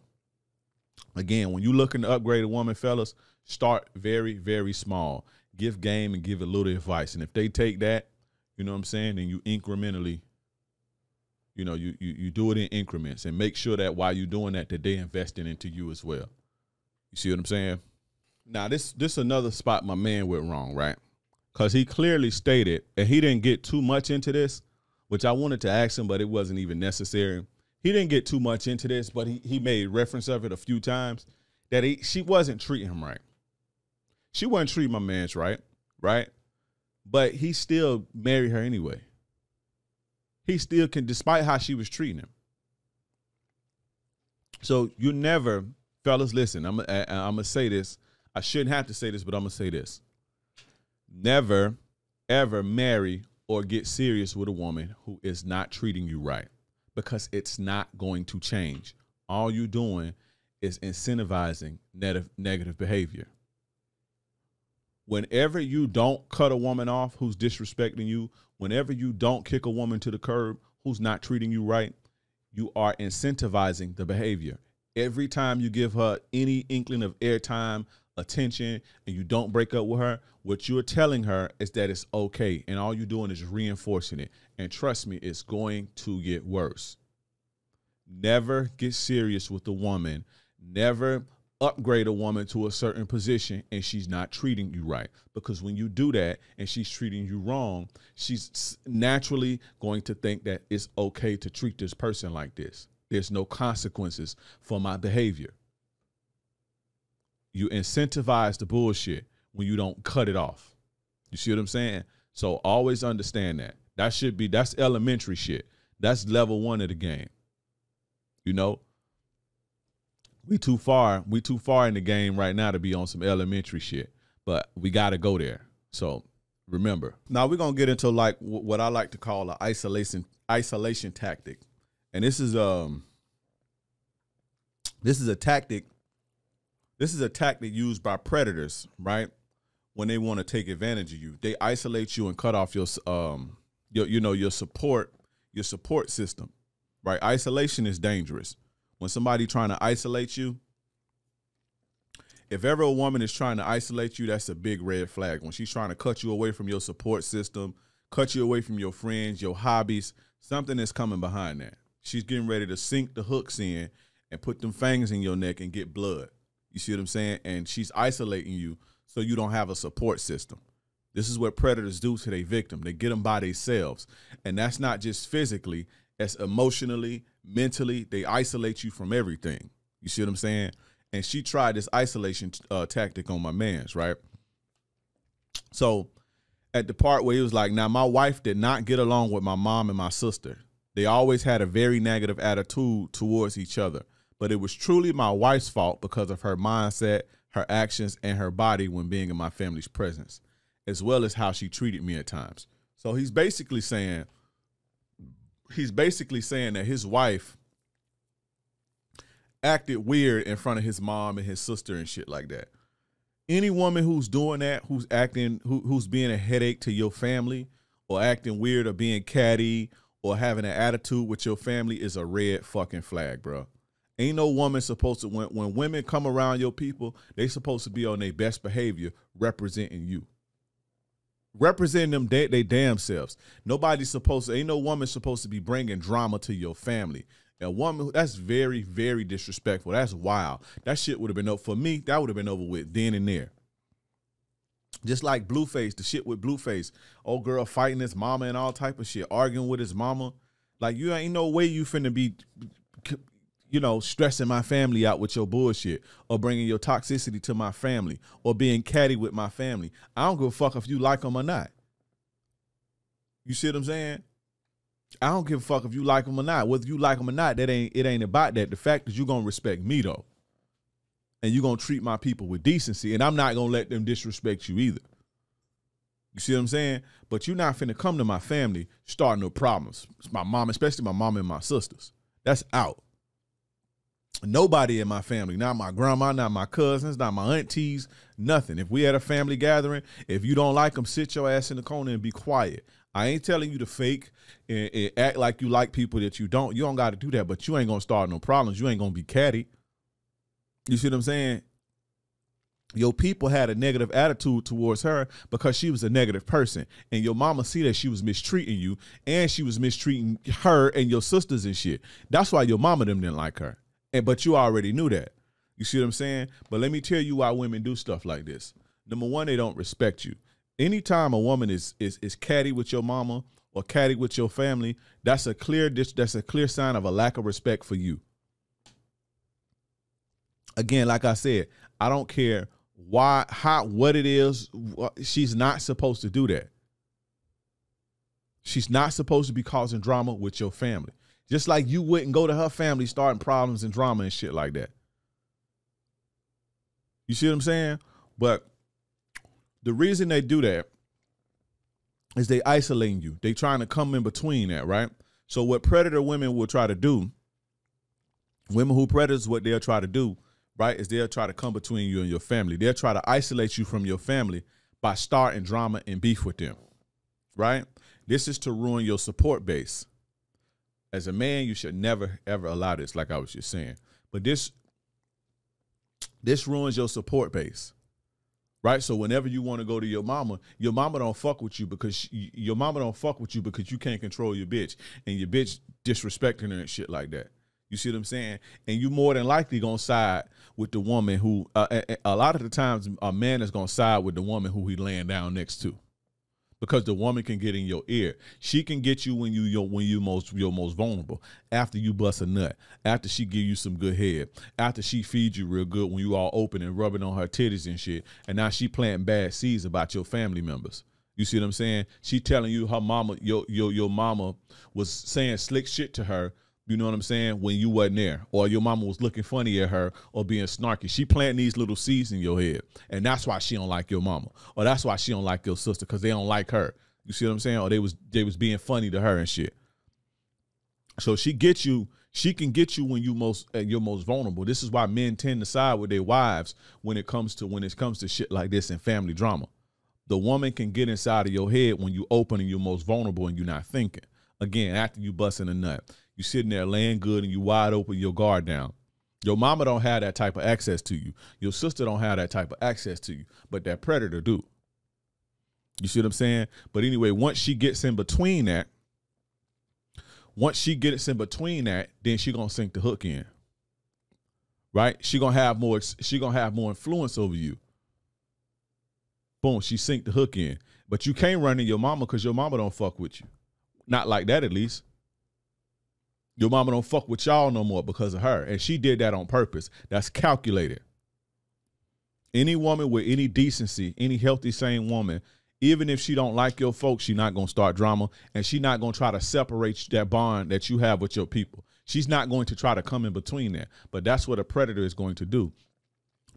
again, when you looking to upgrade a woman, fellas, start very, very small. Give game and give a little advice. And if they take that, you know what I'm saying, then you incrementally, you know, you do it in increments, and make sure that while you're doing that they're investing into you as well. You see what I'm saying? Now, this another spot my man went wrong, right? Because he clearly stated, and he didn't get too much into this, which I wanted to ask him, but it wasn't even necessary. He didn't get too much into this, but he made reference of it a few times, that she wasn't treating him right. She wasn't treating my man's right? But he still married her anyway. He still can, despite how she was treating him. So you never, fellas, listen, I'm gonna say this. I shouldn't have to say this, but I'm gonna say this. Never, ever marry or get serious with a woman who is not treating you right, because it's not going to change. All you're doing is incentivizing negative behavior. Whenever you don't cut a woman off who's disrespecting you, whenever you don't kick a woman to the curb who's not treating you right, you are incentivizing the behavior. Every time you give her any inkling of airtime, attention, and you don't break up with her, what you're telling her is that it's okay, and all you're doing is reinforcing it. And trust me, it's going to get worse. Never get serious with a woman. Never upgrade a woman to a certain position and she's not treating you right. Because when you do that and she's treating you wrong, she's naturally going to think that it's okay to treat this person like this. There's no consequences for my behavior. You incentivize the bullshit when you don't cut it off. You see what I'm saying? So always understand that. That's elementary shit. That's level 1 of the game. You know, we too far in the game right now to be on some elementary shit, but we got to go there. So remember, now we're going to get into like what I like to call an isolation tactic. And this is a tactic used by predators, right? When they want to take advantage of you, they isolate you and cut off your support system, right? Isolation is dangerous. When somebody trying to isolate you, if ever a woman is trying to isolate you, that's a big red flag. When she's trying to cut you away from your support system, cut you away from your friends, your hobbies, something is coming behind that. She's getting ready to sink the hooks in and put them fangs in your neck and get blood. You see what I'm saying? And she's isolating you so you don't have a support system. This is what predators do to their victim. They get them by themselves. And that's not just physically, that's emotionally, mentally. They isolate you from everything. You see what I'm saying? And she tried this isolation tactic on my man's, right? So at the part where he was like, now my wife did not get along with my mom and my sister. They always had a very negative attitude towards each other. But it was truly my wife's fault because of her mindset, her actions, and her body when being in my family's presence, as well as how she treated me at times. So he's basically saying that his wife acted weird in front of his mom and his sister and shit like that. Any woman who's doing that, who's acting, who's being a headache to your family, or acting weird, or being catty, or having an attitude with your family, is a red fucking flag, bro. Ain't no woman supposed to, when women come around your people, they supposed to be on their best behavior, representing you. Representing them they damn selves. Nobody's supposed to, ain't no woman supposed to be bringing drama to your family. A woman, that's very, very disrespectful. That's wild. That shit would have been over, for me, that would have been over with then and there. Just like Blueface, the shit with Blueface. Old girl fighting his mama and all type of shit, arguing with his mama. Like, you ain't no way you finna be, you know, stressing my family out with your bullshit, or bringing your toxicity to my family, or being catty with my family. I don't give a fuck if you like them or not. You see what I'm saying? I don't give a fuck if you like them or not. Whether you like them or not, it ain't about that. The fact is, you're going to respect me, though. And you're going to treat my people with decency. And I'm not going to let them disrespect you either. You see what I'm saying? But you're not finna come to my family starting no problems. It's my mom, especially my mom and my sisters. That's out. Nobody in my family, not my grandma, not my cousins, not my aunties, nothing. If we had a family gathering, if you don't like them, sit your ass in the corner and be quiet. I ain't telling you to fake and act like you like people that you don't. You don't got to do that, but you ain't going to start no problems. You ain't going to be catty. You see what I'm saying? Your people had a negative attitude towards her because she was a negative person. And your mama see that she was mistreating you, and she was mistreating her and your sisters and shit. That's why your mama them didn't like her. But you already knew that. You see what I'm saying? But let me tell you why women do stuff like this. Number one, they don't respect you. Anytime a woman is catty with your mama or catty with your family, that's a clear sign of a lack of respect for you. Again, like I said, I don't care what it is. She's not supposed to do that. She's not supposed to be causing drama with your family. Just like you wouldn't go to her family starting problems and drama and shit like that. You see what I'm saying? But the reason they do that is they isolating you. They trying to come in between that, right? So what predator women will try to do, women who predators, what they'll try to do, right, is they'll try to come between you and your family. They'll try to isolate you from your family by starting drama and beef with them, right? This is to ruin your support base. As a man, you should never, ever allow this, like I was just saying. But this ruins your support base. Right? So whenever you want to go to your mama don't fuck with you because you can't control your bitch, and your bitch disrespecting her and shit like that. You see what I'm saying? And you more than likely gonna side with the woman who, a lot of the times, a man is gonna side with the woman who he laying down next to, because the woman can get in your ear. She can get you when you're most vulnerable. After you bust a nut, after she give you some good head, after she feeds you real good when you all open and rubbing on her titties and shit, and now she planting bad seeds about your family members. You see what I'm saying? She telling you her mama, your mama was saying slick shit to her. You know what I'm saying? When you wasn't there, or your mama was looking funny at her or being snarky. She planting these little seeds in your head, and that's why she don't like your mama, or that's why she don't like your sister, because they don't like her. You see what I'm saying? Or they was being funny to her and shit. So she can get you when you're most vulnerable. This is why men tend to side with their wives when it comes to shit like this and family drama. The woman can get inside of your head when you open and you're most vulnerable and you're not thinking. Again, after you busting a nut. You sitting there laying good and you wide open, your guard down. Your mama don't have that type of access to you. Your sister don't have that type of access to you, but that predator do. You see what I'm saying? But anyway, once she gets in between that, then she gonna sink the hook in. Right? She gonna have more influence over you. Boom, she sink the hook in. But you can't run in your mama because your mama don't fuck with you. Not like that, at least. Your mama don't fuck with y'all no more because of her. And she did that on purpose. That's calculated. Any woman with any decency, any healthy, sane woman, even if she don't like your folks, she not going to start drama, and she not going to try to separate that bond that you have with your people. She's not going to try to come in between there. But that's what a predator is going to do.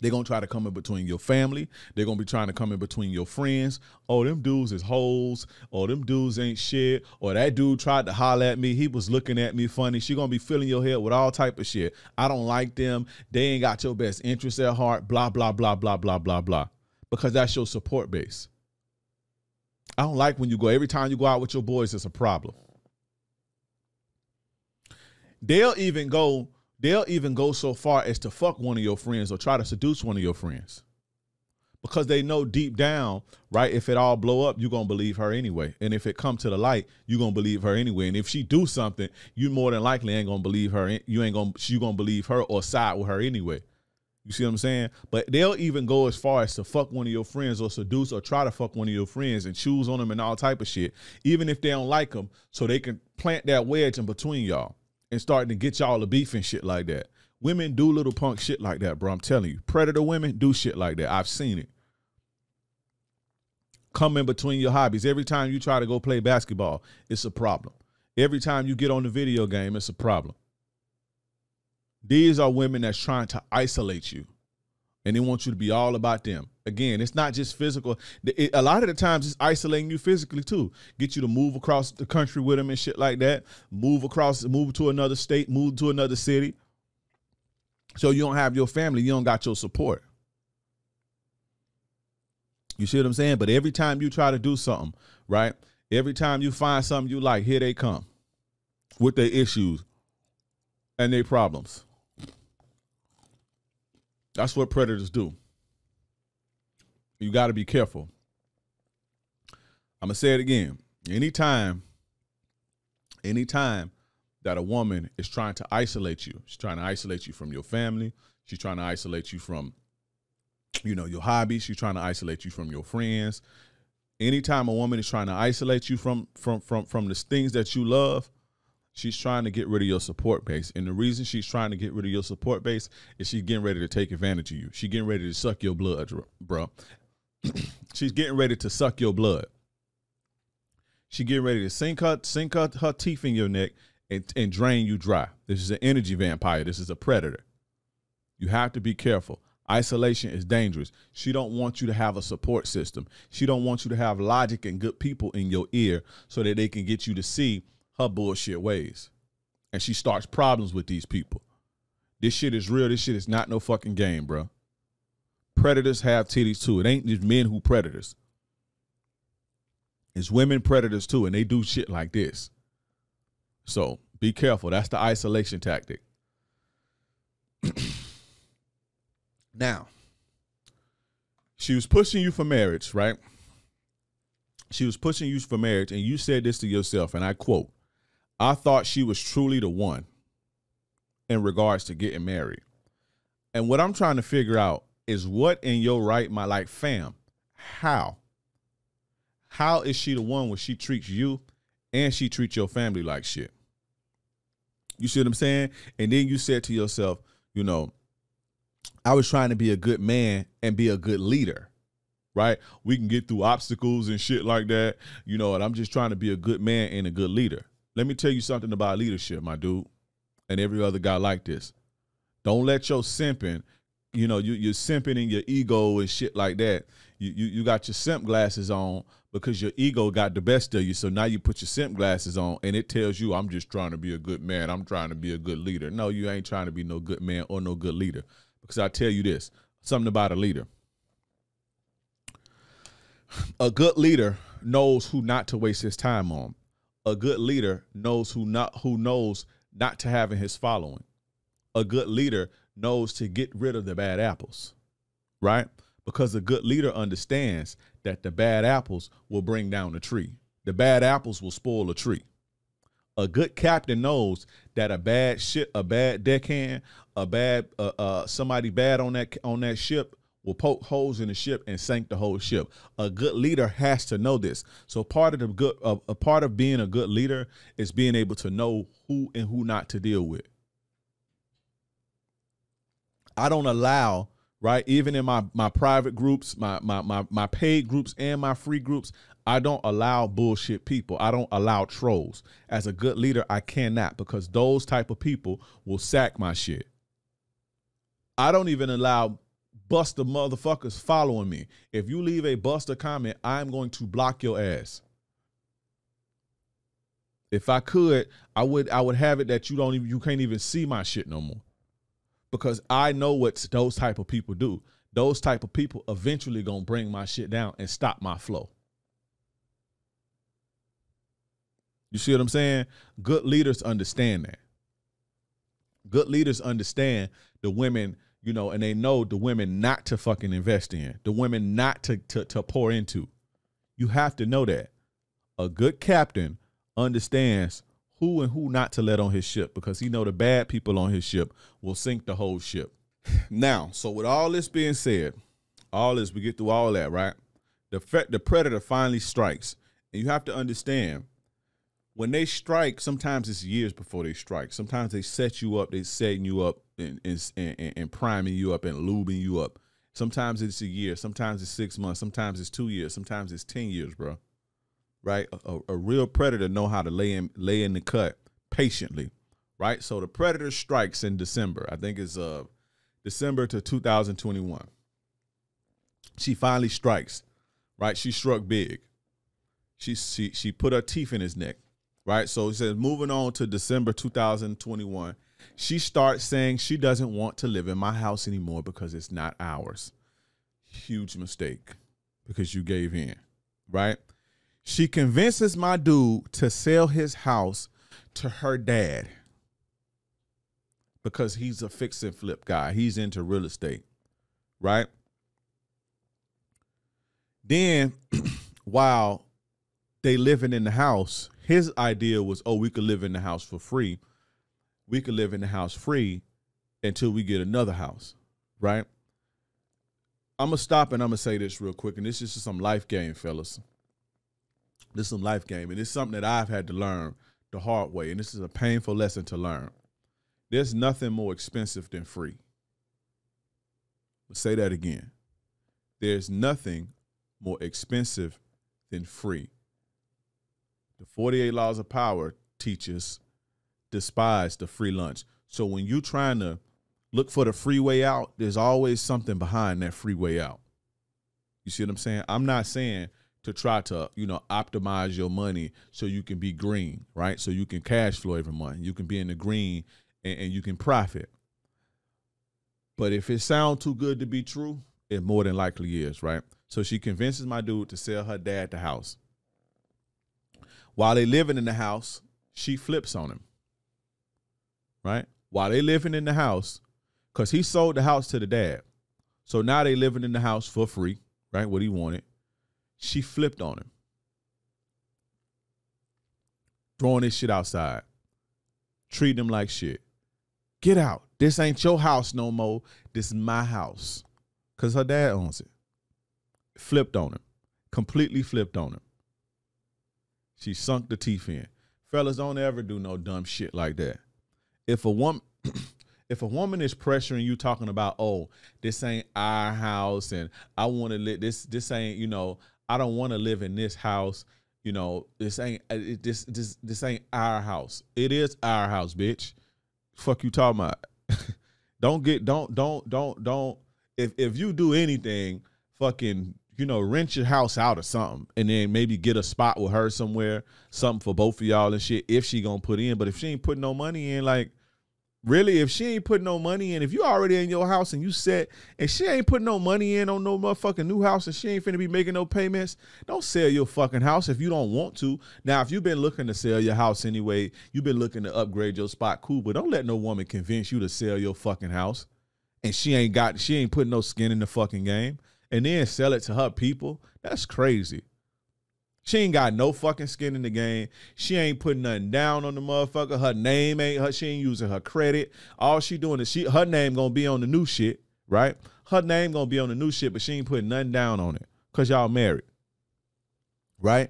They're going to try to come in between your family. They're going to be trying to come in between your friends. Oh, them dudes is hoes. Oh, them dudes ain't shit. Or that dude tried to holler at me. He was looking at me funny. She going to be filling your head with all type of shit. I don't like them. They ain't got your best interests at heart. Blah, blah, blah, blah, blah, blah, blah. Because that's your support base. I don't like when you go, every time you go out with your boys, it's a problem. They'll even go so far as to fuck one of your friends or try to seduce one of your friends, because they know deep down, right, if it all blow up, you're going to believe her anyway. And if it come to the light, you're going to believe her anyway. And if she do something, you more than likely ain't going to believe her. You going to believe her or side with her anyway. You see what I'm saying? But they'll even go as far as to fuck one of your friends or seduce or try to fuck one of your friends and choose on them and all type of shit, even if they don't like them, so they can plant that wedge in between y'all and starting to get y'all a beef and shit like that. Women do little punk shit like that, bro. I'm telling you. Predator women do shit like that. I've seen it. Come in between your hobbies. Every time you try to go play basketball, it's a problem. Every time you get on the video game, it's a problem. These are women that's trying to isolate you, and they want you to be all about them. Again, it's not just physical. A lot of the times it's isolating you physically too. Get you to move across the country with them and shit like that. Move to another state, move to another city. So you don't have your family. You don't got your support. You see what I'm saying? But every time you try to do something, right? Every time you find something you like, here they come with their issues and their problems. That's what predators do. You got to be careful. I'm going to say it again. Anytime that a woman is trying to isolate you, she's trying to isolate you from your family. She's trying to isolate you from, your hobbies. She's trying to isolate you from your friends. Anytime a woman is trying to isolate you from the things that you love, she's trying to get rid of your support base. And the reason she's trying to get rid of your support base is she's getting ready to take advantage of you. She's getting ready to suck your blood, bro. She's getting ready to suck your blood. She's getting ready to sink her teeth in your neck and drain you dry. This is an energy vampire. This is a predator. You have to be careful. Isolation is dangerous. She don't want you to have a support system. She don't want you to have logic and good people in your ear so that they can get you to see her bullshit ways. And she starts problems with these people. This shit is real. This shit is not no fucking game, bro. Predators have titties too. It ain't just men who predators. It's women predators too, and they do shit like this. So be careful. That's the isolation tactic. Now, she was pushing you for marriage, right? She was pushing you for marriage, and you said this to yourself, and I quote, "I thought she was truly the one in regards to getting married." And what I'm trying to figure out is what in your right mind, like, fam, how is she the one when she treats you and she treats your family like shit? You see what I'm saying? And then you said to yourself, I was trying to be a good man and be a good leader, right? We can get through obstacles and shit like that, and I'm just trying to be a good man and a good leader. Let me tell you something about leadership, my dude, and every other guy like this. Don't let your simping, you're simping in your ego and shit like that. You got your simp glasses on because your ego got the best of you. So now you put your simp glasses on and it tells you, I'm just trying to be a good man. I'm trying to be a good leader. No, you ain't trying to be no good man or no good leader. Because I tell you this, something about a leader. A good leader knows who not to waste his time on. A good leader knows who knows not to have in his following. A good leader knows to get rid of the bad apples, right? Because a good leader understands that the bad apples will bring down the tree. The bad apples will spoil a tree. A good captain knows that a bad deckhand, somebody bad on that ship will poke holes in the ship and sink the whole ship. A good leader has to know this. So part of being a good leader is being able to know who and who not to deal with. I don't allow, right, even in my private groups, my paid groups and my free groups, I don't allow bullshit people. I don't allow trolls. As a good leader, I cannot, because those type of people will sack my shit. I don't even allow buster motherfuckers following me. If you leave a buster comment, I'm going to block your ass. If I could, I would have it that you can't even see my shit no more. Because I know what those type of people do. Those type of people eventually gonna bring my shit down and stop my flow. You see what I'm saying? Good leaders understand that. Good leaders understand the women, you know, and they know the women not to fucking invest in, the women not to pour into. You have to know that. A good captain understands who and who not to let on his ship, because he know the bad people on his ship will sink the whole ship. Now, so with all this being said, all this, we get through all that, right? The predator finally strikes. And you have to understand, when they strike, sometimes it's years before they strike. Sometimes they set you up, they setting you up and priming you up and lubing you up. Sometimes it's a year, sometimes it's 6 months, sometimes it's 2 years, sometimes it's 10 years, bro. Right? A real predator know how to lay in the cut patiently, right? So the predator strikes in December. I think it's December to 2021. She finally strikes, right? She struck big. She put her teeth in his neck, right? So it says, moving on to December 2021, she starts saying she doesn't want to live in my house anymore because it's not ours. Huge mistake, because you gave in, right? She convinces my dude to sell his house to her dad because he's a fix and flip guy. He's into real estate, right? Then while they living in the house, his idea was, oh, we could live in the house for free. We could live in the house free until we get another house, right? I'm going to stop and I'm going to say this real quick, and this is just some life game, fellas. This is some life game, and it's something that I've had to learn the hard way, and this is a painful lesson to learn. There's nothing more expensive than free. I'll say that again. There's nothing more expensive than free. The 48 Laws of Power teaches despise the free lunch. So when you're trying to look for the free way out, there's always something behind that free way out. You see what I'm saying? I'm not saying to try to, you know, optimize your money so you can be green, right? So you can cash flow every month. You can be in the green and you can profit. But if it sounds too good to be true, it more than likely is, right? So she convinces my dude to sell her dad the house. While they living in the house, she flips on him, right? While they living in the house, because he sold the house to the dad. So now they living in the house for free, right? What he wanted. She flipped on him, throwing his shit outside, treating him like shit. Get out. This ain't your house no more. This is my house. Because her dad owns it. Flipped on him. Completely flipped on him. She sunk the teeth in. Fellas, don't ever do no dumb shit like that. If a woman is pressuring you, talking about, oh, this ain't our house and I want to live, this ain't, you know, I don't want to live in this house. You know, this ain't our house. It is our house, bitch. Fuck you talking about? Don't. If you do anything, fucking, you know, rent your house out or something, and then maybe get a spot with her somewhere, something for both of y'all and shit. If she gonna put in, but if she ain't putting no money in, like. Really, if she ain't putting no money in, if you already in your house and you set, and she ain't putting no money in on no motherfucking new house and she ain't finna be making no payments, don't sell your fucking house if you don't want to. Now, if you've been looking to sell your house anyway, you've been looking to upgrade your spot, cool, but don't let no woman convince you to sell your fucking house and she ain't putting no skin in the fucking game and then sell it to her people. That's crazy. She ain't got no fucking skin in the game. She ain't putting nothing down on the motherfucker. Her name ain't her. She ain't using her credit. All she doing is her name gonna be on the new shit, right? Her name gonna be on the new shit, but she ain't putting nothing down on it because y'all married, right?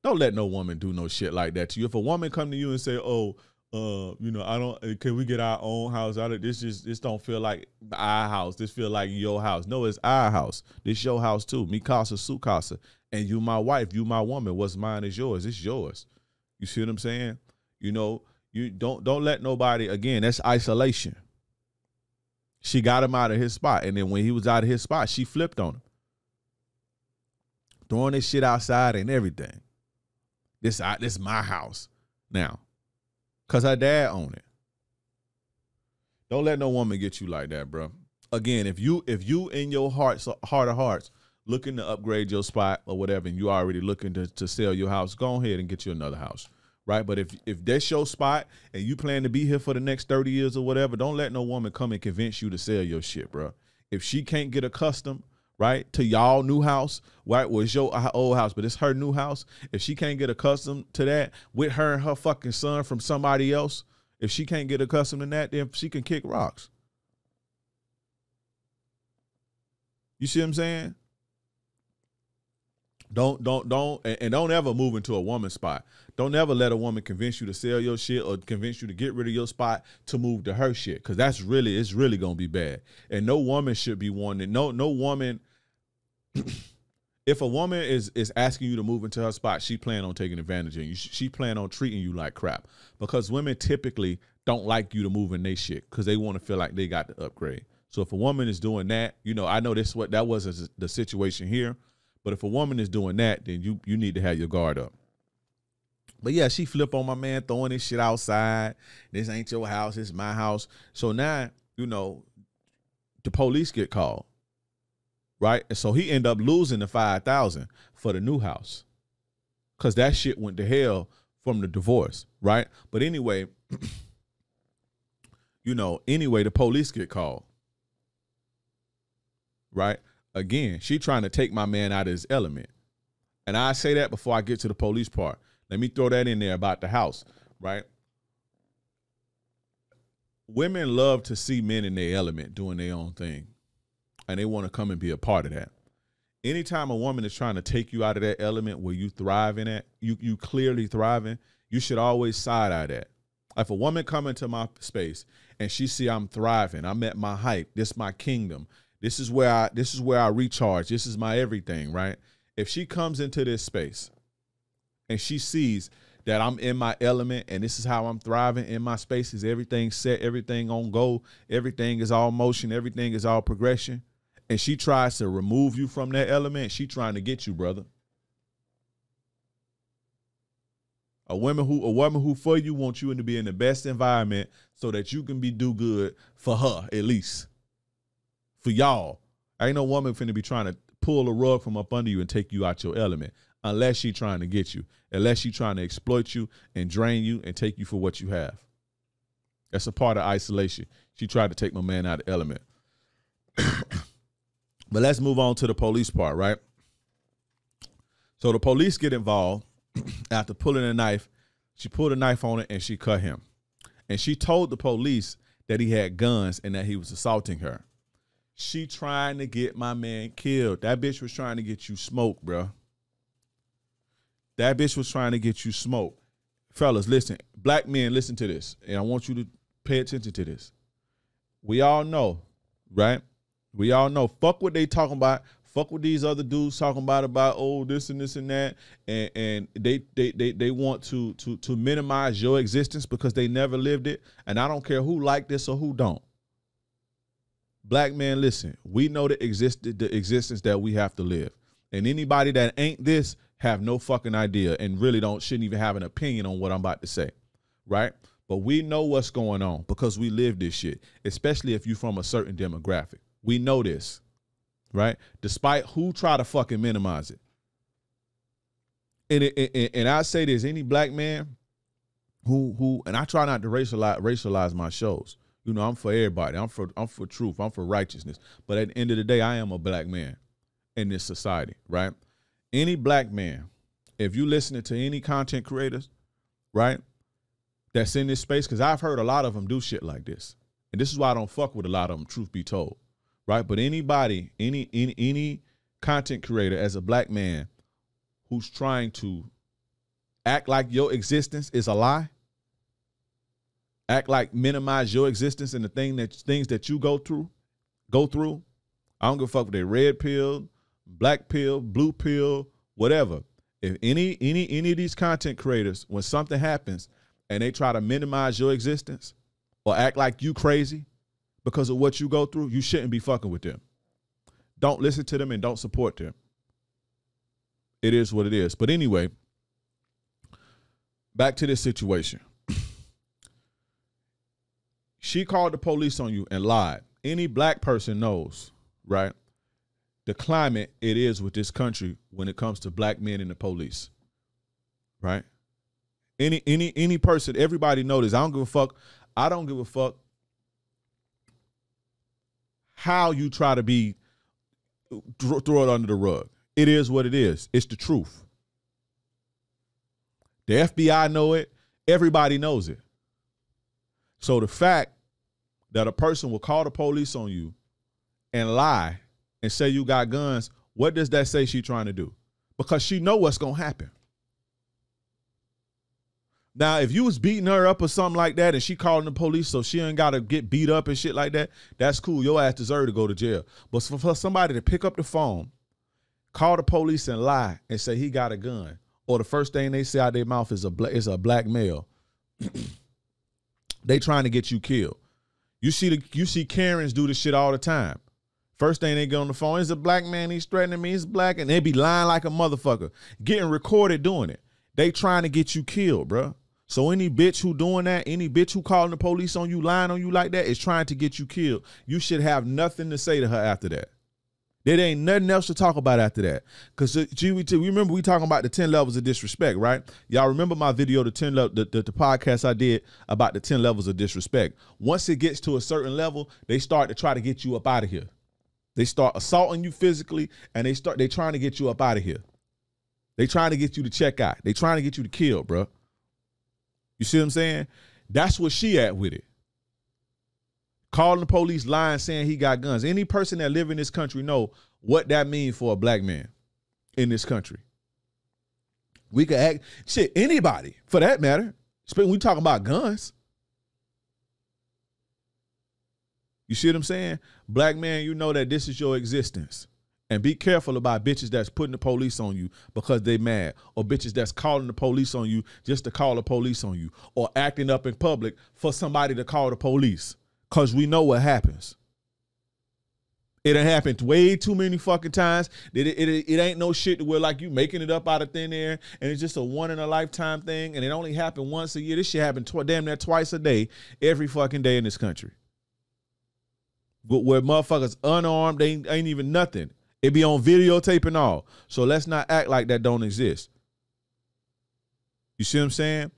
Don't let no woman do no shit like that to you. If a woman come to you and say, oh, you know, can we get our own house out of this? This don't feel like our house. This feel like your house. No, it's our house. This your house too. Mi casa, su casa. And you my wife, you my woman. What's mine is yours. It's yours. You see what I'm saying? You know, you don't let nobody, again, that's isolation. She got him out of his spot. And then when he was out of his spot, she flipped on him. Throwing this shit outside and everything. This my house now. Because her dad owned it. Don't let no woman get you like that, bro. Again, if you in your heart of hearts looking to upgrade your spot or whatever, and you already looking to sell your house, go ahead and get you another house, right? But if that's your spot and you plan to be here for the next 30 years or whatever, don't let no woman come and convince you to sell your shit, bro. If she can't get accustomed, right, to y'all new house, right, well, it's your old house, but it's her new house. If she can't get accustomed to that with her and her fucking son from somebody else, if she can't get accustomed to that, then she can kick rocks. You see what I'm saying? Don't ever move into a woman's spot. Don't ever let a woman convince you to sell your shit or convince you to get rid of your spot to move to her shit. Cause it's really gonna be bad. And no woman should be wanting, no woman, if a woman is asking you to move into her spot, she plan on taking advantage of you. She plan on treating you like crap. Because women typically don't like you to move in their shit because they want to feel like they got the upgrade. So if a woman is doing that, you know, I know that wasn't the situation here, but if a woman is doing that, then you need to have your guard up. But yeah, she flip on my man throwing this shit outside. This ain't your house, it's my house. So now, you know, the police get called, right? And so he end up losing the $5,000 for the new house because that shit went to hell from the divorce, right? But anyway, the police get called. Right? Again, she trying to take my man out of his element. And I say that before I get to the police part. Let me throw that in there about the house, right? Women love to see men in their element doing their own thing. And they want to come and be a part of that. Anytime a woman is trying to take you out of that element where you thriving at, you clearly thriving, you should always side-eye that. If a woman come into my space and she see I'm thriving, I'm at my height, this is my kingdom, this is where I recharge. This is my everything, right? If she comes into this space and she sees that I'm in my element and this is how I'm thriving in my space, is everything set, everything on go, everything is all motion, everything is all progression, and she tries to remove you from that element, she trying to get you, brother. A woman who for you wants you to be in the best environment so that you can do good for her, at least. For y'all. Ain't no woman finna be trying to pull a rug from up under you and take you out your element unless she trying to get you, unless she trying to exploit you and drain you and take you for what you have. That's a part of isolation. She tried to take my man out of the element. But let's move on to the police part, right? So the police get involved after pulling a knife. She pulled a knife on it and she cut him. And she told the police that he had guns and that he was assaulting her. She trying to get my man killed. That bitch was trying to get you smoked, bro. That bitch was trying to get you smoked. Fellas, listen. Black men, listen to this. And I want you to pay attention to this. We all know, right? We all know. Fuck what they talking about. Fuck what these other dudes talking about, oh, this and this and that. And they want to minimize your existence because they never lived it. And I don't care who like this or who don't. Black man, listen, we know the existence that we have to live. And anybody that ain't this have no fucking idea and really shouldn't even have an opinion on what I'm about to say, right? But we know what's going on because we live this shit, especially if you're from a certain demographic. We know this, right? Despite who try to fucking minimize it. And I say this, any black man who, and I try not to racialize my shows. You know, I'm for everybody. I'm for truth. I'm for righteousness. But at the end of the day, I am a black man in this society, right? Any black man, if you listening to any content creators, right, that's in this space, because I've heard a lot of them do shit like this. And this is why I don't fuck with a lot of them, truth be told, right? But anybody, any content creator as a black man who's trying to act like your existence is a lie, act like minimize your existence and the things that you go through. I don't give a fuck with their red pill, black pill, blue pill, whatever. If any of these content creators, when something happens and they try to minimize your existence or act like you crazy because of what you go through, you shouldn't be fucking with them. Don't listen to them and don't support them. It is what it is. But anyway, back to this situation. She called the police on you and lied. Any black person knows, right, the climate it is with this country when it comes to black men and the police, right? Any person, everybody knows this. I don't give a fuck. I don't give a fuck how you try to be, throw it under the rug. It is what it is. It's the truth. The FBI know it. Everybody knows it. So the fact that a person will call the police on you and lie and say you got guns, what does that say she's trying to do? Because she know what's going to happen. Now, if you was beating her up or something like that and she calling the police so she ain't got to get beat up and shit like that, that's cool. Your ass deserve to go to jail. But for somebody to pick up the phone, call the police and lie and say he got a gun, or the first thing they say out their mouth is a black male, they trying to get you killed. You see Karens do this shit all the time. First thing they get on the phone is a black man, he's threatening me, he's black, and they be lying like a motherfucker, getting recorded doing it. They trying to get you killed, bro. So any bitch who doing that, any bitch who calling the police on you, lying on you like that, is trying to get you killed. You should have nothing to say to her after that. There ain't nothing else to talk about after that. Because we remember we talking about the 10 levels of disrespect, right? Y'all remember my video, the podcast I did about the 10 levels of disrespect. Once it gets to a certain level, they start to try to get you up out of here. They start assaulting you physically, and they trying to get you up out of here. They trying to get you to check out. They trying to get you to kill, bro. You see what I'm saying? That's where she at with it. Calling the police, lying, saying he got guns. Any person that live in this country know what that means for a black man in this country. We could act, shit, anybody for that matter. When we talking about guns. You see what I'm saying? Black man, you know that this is your existence. And be careful about bitches that's putting the police on you because they mad, or bitches that's calling the police on you just to call the police on you, or acting up in public for somebody to call the police. Because we know what happens. It done happened way too many fucking times. It ain't no shit to where like you making it up out of thin air and it's just a one in a lifetime thing and it only happened once a year. This shit happened damn near twice a day, every fucking day in this country. Where motherfuckers unarmed, they ain't even nothing. It be on videotape and all. So let's not act like that don't exist. You see what I'm saying?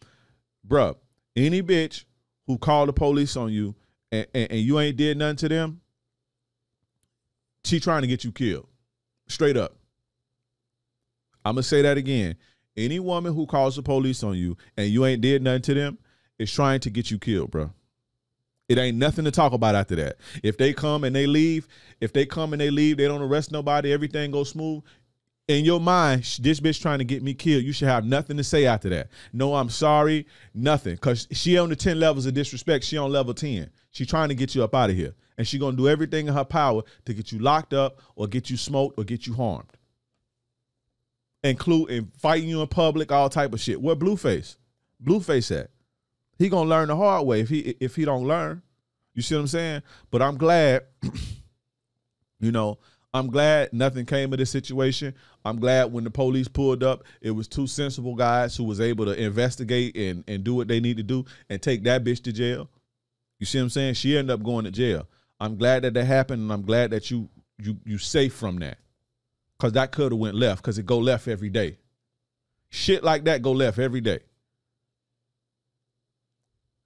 Bruh, any bitch who called the police on you and you ain't did nothing to them, she trying to get you killed. Straight up. I'm going to say that again. Any woman who calls the police on you and you ain't did nothing to them is trying to get you killed, bro. It ain't nothing to talk about after that. If they come and they leave, they don't arrest nobody, everything goes smooth. In your mind, this bitch trying to get me killed. You should have nothing to say after that. No, I'm sorry, nothing. Because she on the 10 levels of disrespect. She on level 10. She trying to get you up out of here. And she going to do everything in her power to get you locked up or get you smoked or get you harmed. Including fighting you in public, all type of shit. Where Blueface? Blueface at? He going to learn the hard way if he don't learn. You see what I'm saying? But I'm glad, I'm glad nothing came of this situation. I'm glad when the police pulled up, it was two sensible guys who was able to investigate and do what they need to do and take that bitch to jail. You see what I'm saying? She ended up going to jail. I'm glad that happened, and I'm glad that you safe from that. Because that could have went left, because it go left every day. Shit like that go left every day.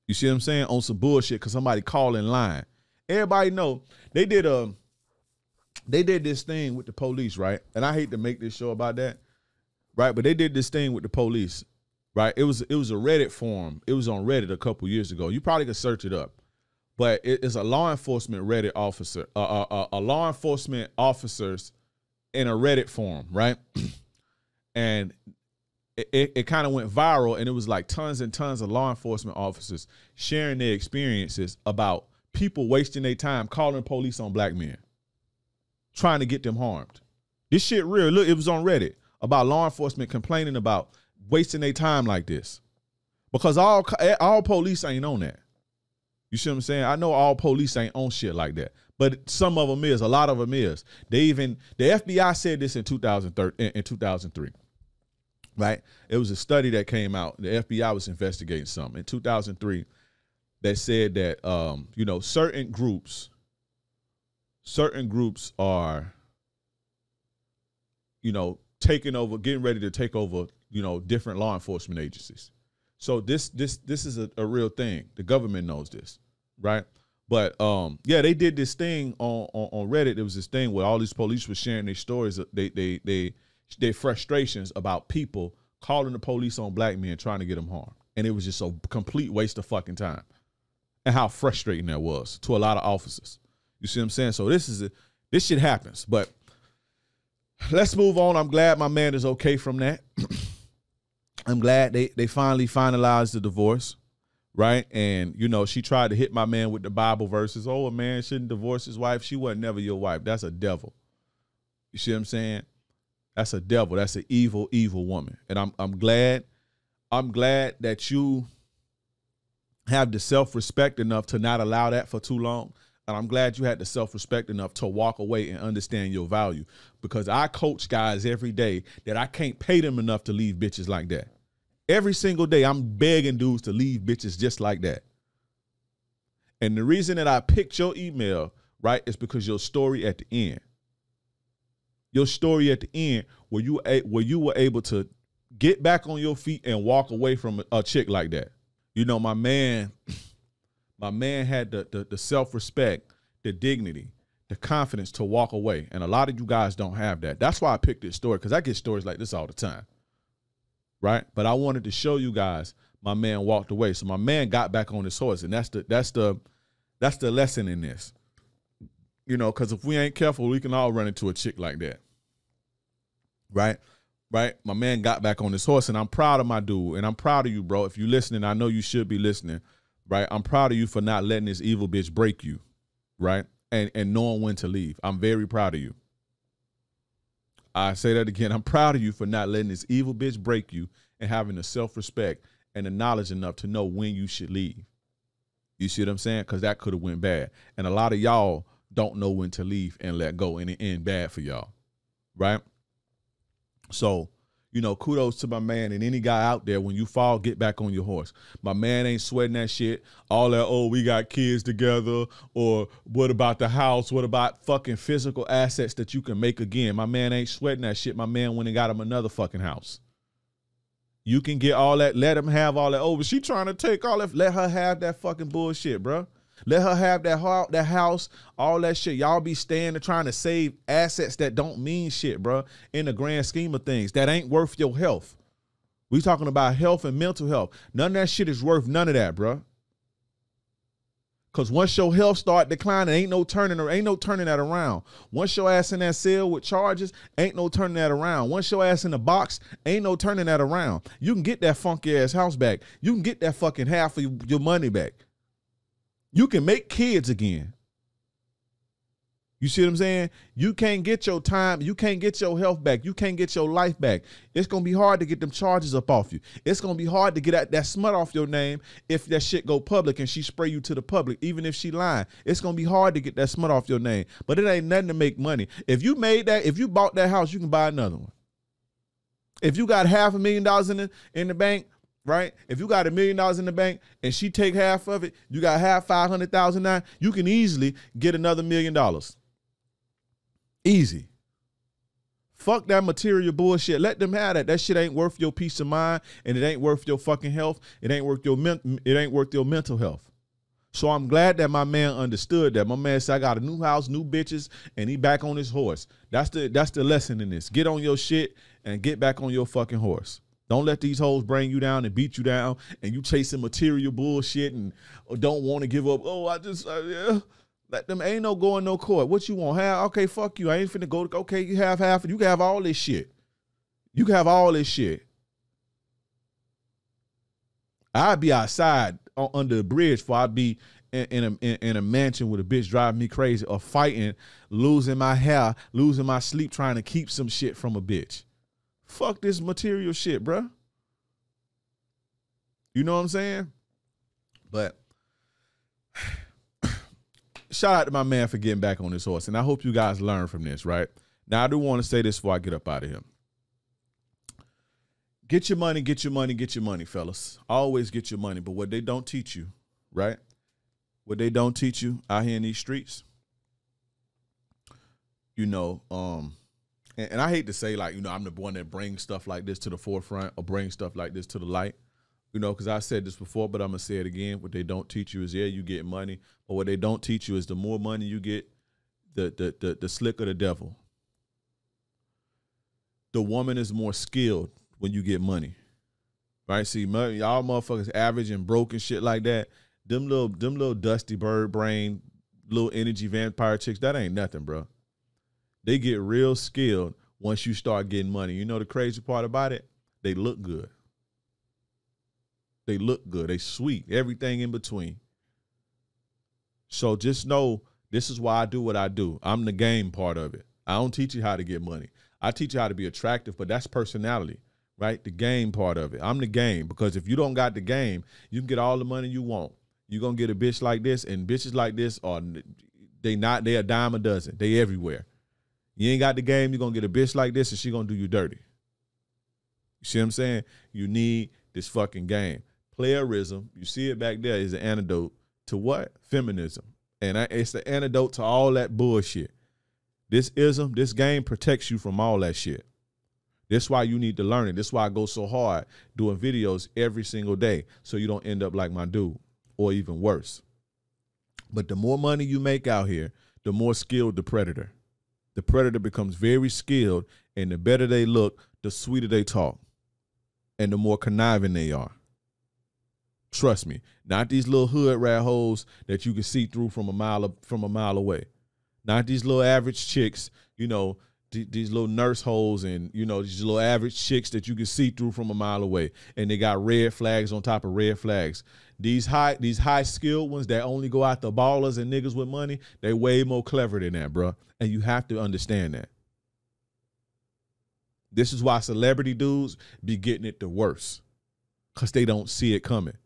You see what I'm saying? On some bullshit because somebody calling line. Everybody know they did this thing with the police, right? And I hate to make this show about that, right? But they did this thing with the police, right? It was a Reddit forum. It was on Reddit a couple years ago. You probably could search it up. But it's a law enforcement Reddit officer, a law enforcement officers in a Reddit forum, right? And it kind of went viral, and it was like tons and tons of law enforcement officers sharing their experiences about people wasting their time calling police on black men, trying to get them harmed. This shit real. Look, it was on Reddit about law enforcement complaining about wasting their time like this. Because all police ain't on that. You see what I'm saying? I know all police ain't on shit like that, but some of them is. A lot of them is. The FBI said this in 2003, right? It was a study that came out. The FBI was investigating something in 2003 that said that certain groups are taking over, getting ready to take over different law enforcement agencies. So this is a real thing. The government knows this, right? But they did this thing on Reddit. There was this thing where all these police were sharing their stories, their frustrations about people calling the police on black men trying to get them harmed, and it was just a complete waste of fucking time, and how frustrating that was to a lot of officers. You see what I'm saying? So this shit happens, but let's move on. I'm glad my man is okay from that. I'm glad they finally finalized the divorce, right? And, she tried to hit my man with the Bible verses. Oh, a man shouldn't divorce his wife. She wasn't never your wife. That's a devil. You see what I'm saying? That's a devil. That's an evil, evil woman. And I'm glad that you have the self-respect enough to not allow that for too long. And I'm glad you had the self-respect enough to walk away and understand your value, because I coach guys every day that I can't pay them enough to leave bitches like that. Every single day, I'm begging dudes to leave bitches just like that. And the reason that I picked your email, right, is because your story at the end. Your story at the end where you were able to get back on your feet and walk away from a chick like that. My man had the self-respect, the dignity, the confidence to walk away. And a lot of you guys don't have that. That's why I picked this story, because I get stories like this all the time. Right? But I wanted to show you guys my man walked away. So my man got back on his horse. And that's the lesson in this. Because if we ain't careful, we can all run into a chick like that. Right? Right? My man got back on his horse, and I'm proud of my dude. And I'm proud of you, bro. If you're listening, I know you should be listening. Right? I'm proud of you for not letting this evil bitch break you. Right? And knowing when to leave. I'm very proud of you. I say that again. I'm proud of you for not letting this evil bitch break you and having the self-respect and the knowledge enough to know when you should leave. You see what I'm saying? Because that could have went bad. And a lot of y'all don't know when to leave and let go, and it end bad for y'all. Right? So, kudos to my man, and any guy out there, when you fall, get back on your horse. My man ain't sweating that shit. All that, oh, we got kids together, or what about the house? What about fucking physical assets that you can make again? My man ain't sweating that shit. My man went and got him another fucking house. You can get all that. Let him have all that. Oh, but she trying to take all that. Let her have that fucking bullshit, bro. Let her have that house, all that shit. Y'all be staying and trying to save assets that don't mean shit, bro, in the grand scheme of things. That ain't worth your health. We talking about health and mental health. None of that shit is worth none of that, bro. Because once your health start declining, ain't no turning that around. Once your ass in that cell with charges, ain't no turning that around. Once your ass in the box, ain't no turning that around. You can get that funky ass house back. You can get that fucking half of your money back. You can make kids again. You see what I'm saying? You can't get your time. You can't get your health back. You can't get your life back. It's going to be hard to get them charges up off you. It's going to be hard to get that smut off your name if that shit go public and she spray you to the public, even if she lying. It's going to be hard to get that smut off your name. But it ain't nothing to make money. If you bought that house, you can buy another one. If you got $500,000 in the bank, right? If you got $1 million in the bank and she take half of it, you got half, 500,000 now, you can easily get another $1 million. Easy. Fuck that material bullshit. Let them have that. That shit ain't worth your peace of mind, and it ain't worth your fucking health. It ain't worth your mental health. So I'm glad that my man understood that. My man said, I got a new house, new bitches, and he back on his horse. That's the lesson in this. Get on your shit and get back on your fucking horse. Don't let these hoes bring you down and beat you down, and you chasing material bullshit and don't want to give up. Oh, yeah. Let them, ain't no going no court. What you want? Have? Okay, fuck you. I ain't finna go. Okay, you have half. You can have all this shit. You can have all this shit. I'd be outside under the bridge before I'd be in a mansion with a bitch driving me crazy, or fighting, losing my hair, losing my sleep, trying to keep some shit from a bitch. Fuck this material shit, bruh. You know what I'm saying? But shout out to my man for getting back on this horse, and I hope you guys learn from this, right? Now, I do want to say this before I get up out of here. Get your money, get your money, get your money, fellas. Always get your money, but what they don't teach you, right? What they don't teach you out here in these streets, you know, and I hate to say, like, you know, I'm the one that brings stuff like this to the forefront or brings stuff like this to the light, you know, because I said this before, but I'm going to say it again. What they don't teach you is, yeah, you get money, but what they don't teach you is the more money you get, the slicker the devil. The woman is more skilled when you get money, right? See, y'all motherfuckers average and broke and shit like that. Them little dusty bird brain, little energy vampire chicks, that ain't nothing, bro. They get real skilled once you start getting money. You know the crazy part about it? They look good. They look good. They sweet. Everything in between. So just know this is why I do what I do. I'm the game part of it. I don't teach you how to get money. I teach you how to be attractive, but that's personality, right? The game part of it. I'm the game, because if you don't got the game, you can get all the money you want. You're going to get a bitch like this, and bitches like this are, they a dime a dozen. They everywhere. You ain't got the game, you're going to get a bitch like this, and she going to do you dirty. You see what I'm saying? You need this fucking game. Playerism, you see it back there, is an antidote to what? Feminism. And it's the antidote to all that bullshit. This game protects you from all that shit. That's why you need to learn it. That's why I go so hard doing videos every single day, so you don't end up like my dude, or even worse. But the more money you make out here, the more skilled the predator. The predator becomes very skilled, and the better they look, the sweeter they talk, and the more conniving they are. Trust me, not these little hood rat hoes that you can see through from a mile away. Not these little average chicks, you know, these little nurse hoes, and, you know, these little average chicks that you can see through from a mile away, and they got red flags on top of red flags. These high skilled ones that only go after ballers and niggas with money, they way more clever than that, bro. And you have to understand that. This is why celebrity dudes be getting it the worst, because they don't see it coming.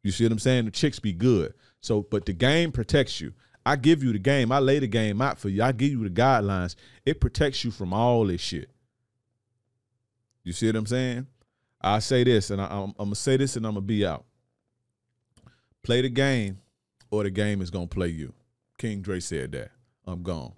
You see what I'm saying? The chicks be good. So, but the game protects you. I give you the game. I lay the game out for you. I give you the guidelines. It protects you from all this shit. You see what I'm saying? I say this, and I'm going to say this, and I'm going to be out. Play the game, or the game is going to play you. King Dre said that. I'm gone.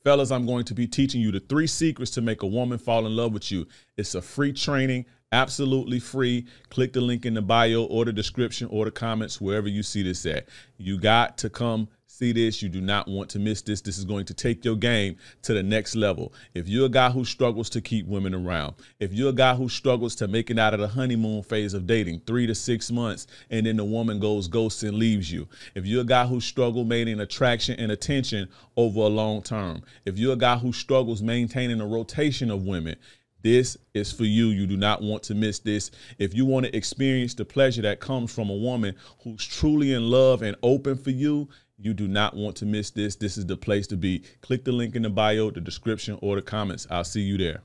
Fellas, I'm going to be teaching you the 3 secrets to make a woman fall in love with you. It's a free training, absolutely free. Click the link in the bio or the description or the comments, wherever you see this at. You got to come see this. You do not want to miss this. This is going to take your game to the next level. If you're a guy who struggles to keep women around, if you're a guy who struggles to make it out of the honeymoon phase of dating, 3 to 6 months, and then the woman goes ghost and leaves you. If you're a guy who struggles maintaining attraction and attention over a long term. If you're a guy who struggles maintaining a rotation of women, this is for you. You do not want to miss this. If you want to experience the pleasure that comes from a woman who's truly in love and open for you, you do not want to miss this. This is the place to be. Click the link in the bio, the description, or the comments. I'll see you there.